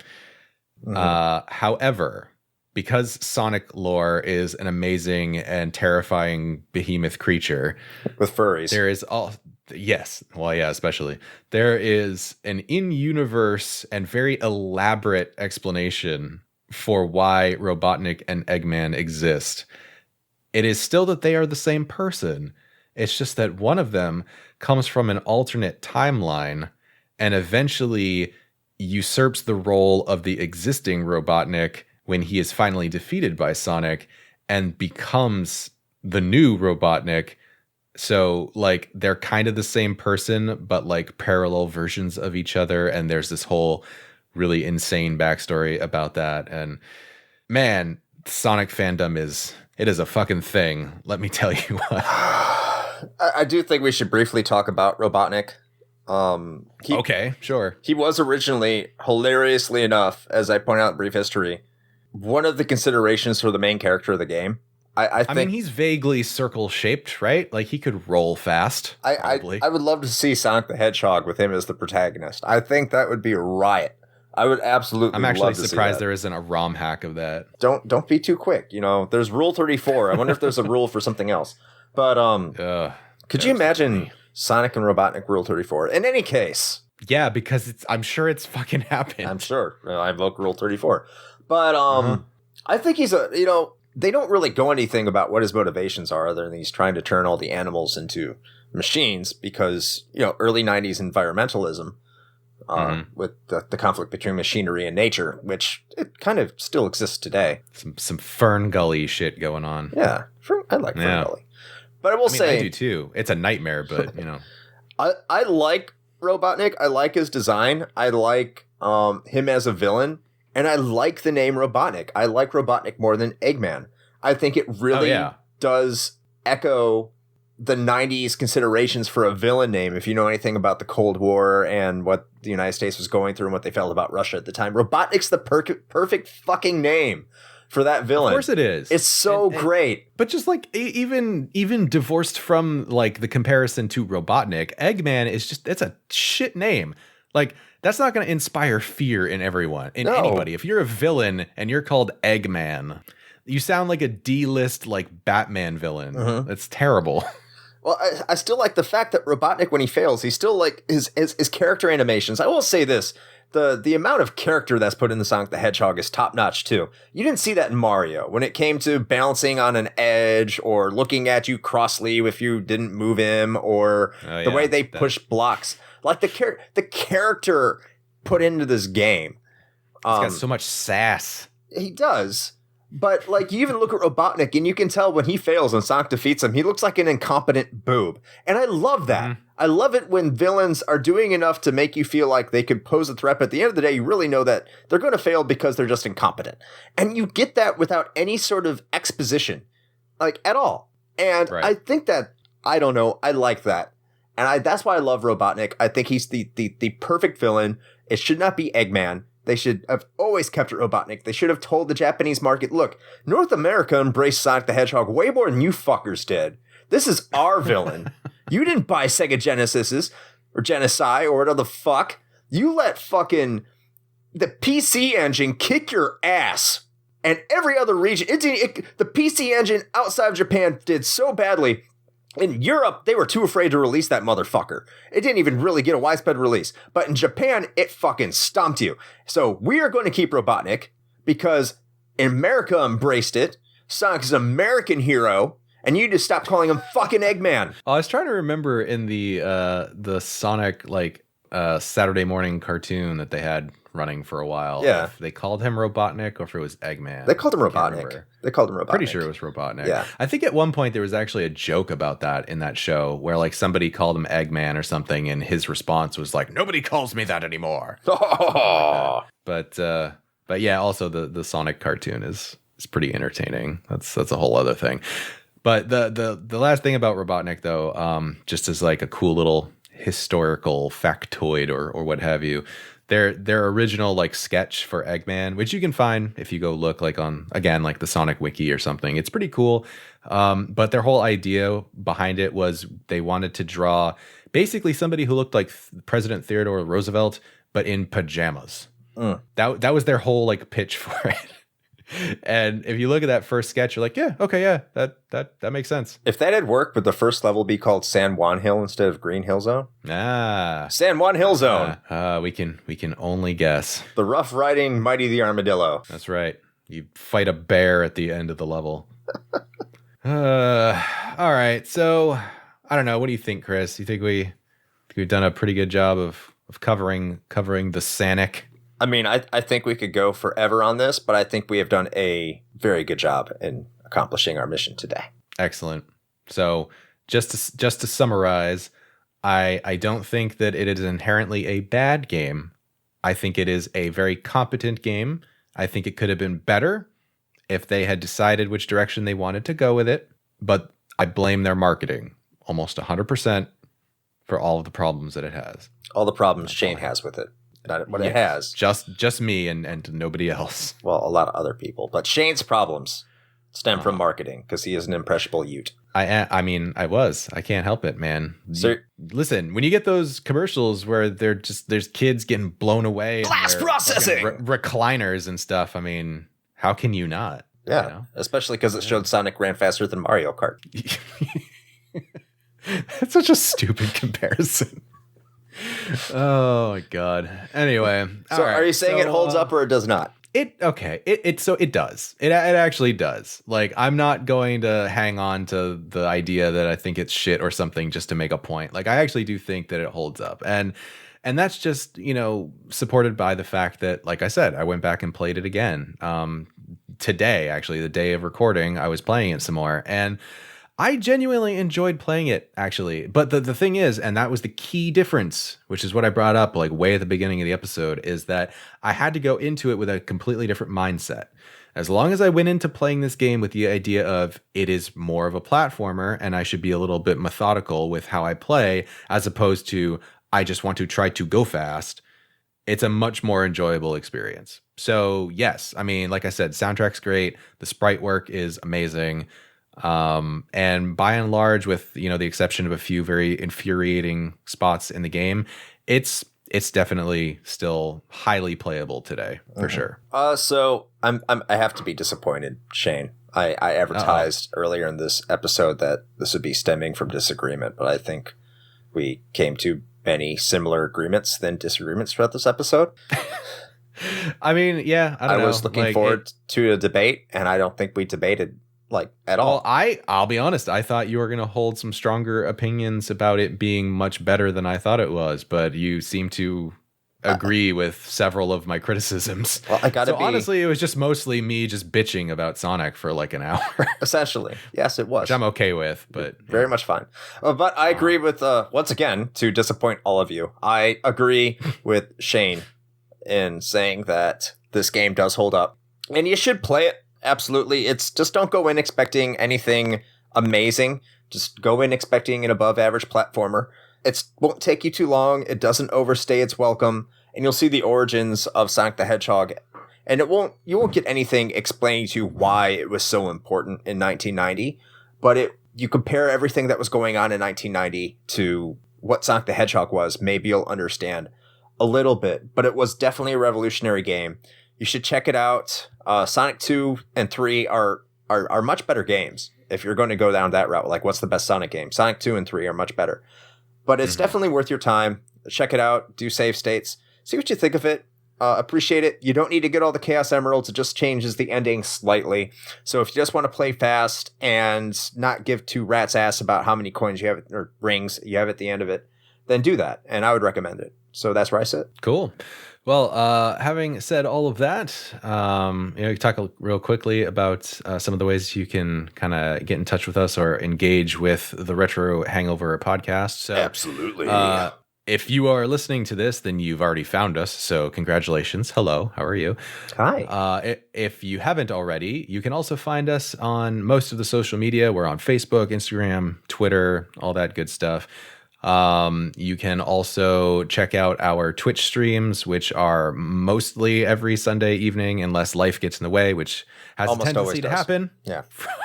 However, because Sonic lore is an amazing and terrifying behemoth creature with furries, there is especially there is an in-universe and very elaborate explanation for why Robotnik and Eggman exist. It is still that they are the same person. It's just that one of them comes from an alternate timeline and eventually usurps the role of the existing Robotnik when he is finally defeated by Sonic and becomes the new Robotnik. So, like, they're kind of the same person, but like parallel versions of each other. And there's this whole really insane backstory about that. And man, Sonic fandom is a fucking thing. Let me tell you what. I do think we should briefly talk about Robotnik. Okay, sure. He was originally, hilariously enough, as I point out in brief history, one of the considerations for the main character of the game. I think he's vaguely circle shaped, right? Like he could roll fast. I would love to see Sonic the Hedgehog with him as the protagonist. I think that would be a riot. I would absolutely. I'm actually love to surprised see that. there isn't a ROM hack of that. Don't be too quick. You know, there's Rule 34. I wonder if there's a rule for something else. But could you imagine Sonic and Robotnik Rule 34? In any case, yeah, because I'm sure it's fucking happened. I'm sure. I invoke Rule 34. But I think he's they don't really go anything about what his motivations are other than he's trying to turn all the animals into machines because, early 90s environmentalism with the conflict between machinery and nature, which it kind of still exists today. Some Fern Gully shit going on. Yeah. I like Fern Gully. But I will say... I do too. It's a nightmare, but, I like Robotnik. I like his design. I like him as a villain. And I like the name Robotnik. I like Robotnik more than Eggman. I think it really does echo the 90s considerations for a villain name. If you know anything about the Cold War and what the United States was going through and what they felt about Russia at the time, Robotnik's the perfect fucking name for that villain. Of course it is. It's so great. But just like even divorced from like the comparison to Robotnik, Eggman is it's a shit name. Like, that's not going to inspire fear in anybody. If you're a villain and you're called Eggman, you sound like a D-list like Batman villain. That's terrible. Well, I still like the fact that Robotnik, when he fails, he's still like his character animations. I will say this. The amount of character that's put in the Sonic the Hedgehog is top notch too. You didn't see that in Mario when it came to balancing on an edge or looking at you crossly if you didn't move him or the way they push blocks. Like the character put into this game. He's got so much sass. He does. But like you even look at Robotnik and you can tell when he fails and Sonic defeats him, he looks like an incompetent boob. And I love that. I love it when villains are doing enough to make you feel like they could pose a threat. But at the end of the day, you really know that they're going to fail because they're just incompetent. And you get that without any sort of exposition, like at all. And I think that, I don't know, I like that. And that's why I love Robotnik. I think he's the perfect villain. It should not be Eggman. They should have always kept it Robotnik. They should have told the Japanese market, look, North America embraced Sonic the Hedgehog way more than you fuckers did. This is our villain. You didn't buy Sega Genesis or Genesis or whatever the fuck. You let fucking the PC engine kick your ass. And every other region, the PC engine outside of Japan did so badly. In Europe, they were too afraid to release that motherfucker. It didn't even really get a widespread release. But in Japan, it fucking stomped you. So we are going to keep Robotnik because America embraced it. Sonic's an American hero. And you just stop calling him fucking Eggman. I was trying to remember in the Sonic Saturday morning cartoon that they had running for a while. Yeah. If they called him Robotnik or if it was Eggman. They called him Robotnik. Pretty sure it was Robotnik. Yeah. I think at one point there was actually a joke about that in that show where like somebody called him Eggman or something and his response was like, nobody calls me that anymore. But But yeah, also the Sonic cartoon is pretty entertaining. That's a whole other thing. But the last thing about Robotnik though, just as like a cool little historical factoid or what have you, their original like sketch for Eggman, which you can find if you go look like on, again, like the Sonic Wiki or something. It's pretty cool. But their whole idea behind it was they wanted to draw basically somebody who looked like President Theodore Roosevelt, but in pajamas. That was their whole like pitch for it. And if you look at that first sketch, you're like, yeah, okay, yeah, that makes sense. If that had worked, would the first level be called San Juan Hill instead of Green Hill Zone? San Juan Hill Zone. We can only guess. The rough riding Mighty the Armadillo. That's right. You fight a bear at the end of the level. All right. So I don't know. What do you think, Chris? You think we've done a pretty good job of covering the Sonic? I mean, I think we could go forever on this, but I think we have done a very good job in accomplishing our mission today. Excellent. So just to summarize, I don't think that it is inherently a bad game. I think it is a very competent game. I think it could have been better if they had decided which direction they wanted to go with it. But I blame their marketing almost 100% for all of the problems that it has. All the problems Shane has with it. Not what it has. Just me and nobody else. Well, a lot of other people. But Shane's problems stem from marketing because he is an impressionable Ute. I mean, I can't help it, man. So, listen, when you get those commercials where there's kids getting blown away, blast processing, recliners and stuff. I mean, how can you not? Yeah, you know? Especially because it showed Sonic ran faster than Mario Kart. That's such a stupid comparison. Oh my god. Anyway, so are you saying it holds up or it does not? It does. It actually does. Like, I'm not going to hang on to the idea that I think it's shit or something just to make a point. Like, I actually do think that it holds up. And that's just, supported by the fact that, like I said, I went back and played it again. Today, actually, the day of recording, I was playing it some more, and I genuinely enjoyed playing it, actually. But the thing is, and that was the key difference, which is what I brought up like way at the beginning of the episode, is that I had to go into it with a completely different mindset. As long as I went into playing this game with the idea of it is more of a platformer and I should be a little bit methodical with how I play, as opposed to I just want to try to go fast, it's a much more enjoyable experience. So yes, I mean, like I said, soundtrack's great. The sprite work is amazing. And by and large, with the exception of a few very infuriating spots in the game, it's definitely still highly playable today for sure. So I have to be disappointed, Shane. I advertised earlier in this episode that this would be stemming from disagreement, but I think we came to many similar agreements than disagreements throughout this episode. I mean, yeah, I was looking forward to a debate, and I don't think we debated at all. Well, I'll be honest, I thought you were going to hold some stronger opinions about it being much better than I thought it was, but you seem to agree with several of my criticisms. Well, honestly, it was just mostly me just bitching about Sonic for like an hour. Essentially. Yes, it was. Which I'm okay with, but very much fine. But I agree with, once again, to disappoint all of you, I agree with Shane in saying that this game does hold up and you should play it. Absolutely. It's just don't go in expecting anything amazing. Just go in expecting an above average platformer. It won't take you too long. It doesn't overstay its welcome. And you'll see the origins of Sonic the Hedgehog. And you won't get anything explaining to you why it was so important in 1990. But you compare everything that was going on in 1990 to what Sonic the Hedgehog was, maybe you'll understand a little bit. But it was definitely a revolutionary game. You should check it out. Sonic 2 and 3 are much better games. If you're going to go down that route, like what's the best Sonic game? Sonic 2 and 3 are much better. But it's definitely worth your time. Check it out. Do save states. See what you think of it. Appreciate it. You don't need to get all the Chaos Emeralds. It just changes the ending slightly. So if you just want to play fast and not give two rats' ass about how many coins you have or rings you have at the end of it, then do that. And I would recommend it. So that's where I sit. Cool. Well, having said all of that, you can talk real quickly about some of the ways you can kind of get in touch with us or engage with the Retro Hangover podcast. So, absolutely. If you are listening to this, then you've already found us. So congratulations. Hello. How are you? Hi. If you haven't already, you can also find us on most of the social media. We're on Facebook, Instagram, Twitter, all that good stuff. You can also check out our Twitch streams, which are mostly every Sunday evening, unless life gets in the way, which has Almost a tendency to happen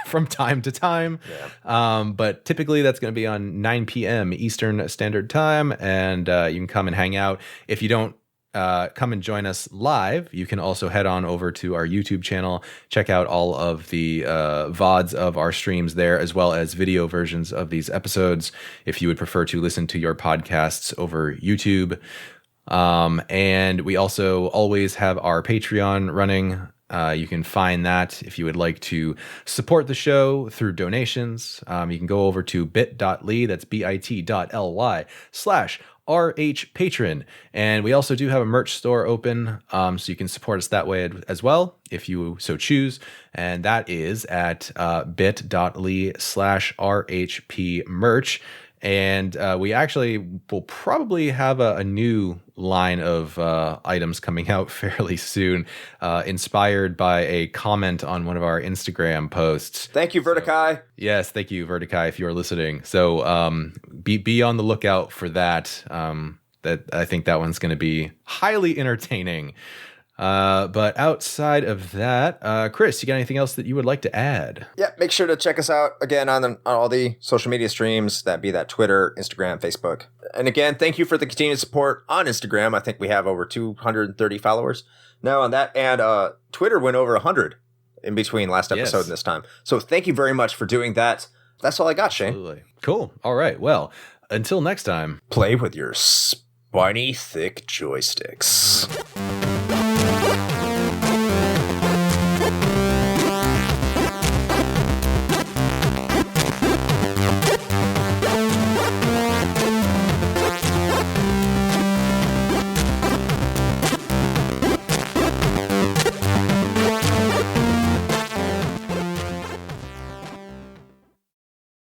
from time to time. Yeah. But typically that's going to be on 9 p.m. Eastern Standard Time, and you can come and hang out. If you don't come and join us live, you can also head on over to our YouTube channel, check out all of the VODs of our streams there, as well as video versions of these episodes if you would prefer to listen to your podcasts over YouTube. And we also always have our Patreon running. You can find that if you would like to support the show through donations. You can go over to bit.ly, that's bit.ly/RH-patron. And we also do have a merch store open, so you can support us that way as well, if you so choose. And that is at bit.ly/RHP-merch. And we actually will probably have a new line of items coming out fairly soon, inspired by a comment on one of our Instagram posts. Thank you, Vertikai. So, yes, thank you, Vertikai, if you are listening. So be on the lookout for that. That I think that one's going to be highly entertaining. But outside of that, Chris, you got anything else that you would like to add? Yeah, make sure to check us out again on all the social media streams, that Twitter, Instagram, Facebook. And again, thank you for the continued support on Instagram. I think we have over 230 followers now on that. And Twitter went over 100 in between last episode and this time. So thank you very much for doing that. That's all I got, Shane. Absolutely. Cool. All right. Well, until next time. Play with your spiny, thick joysticks.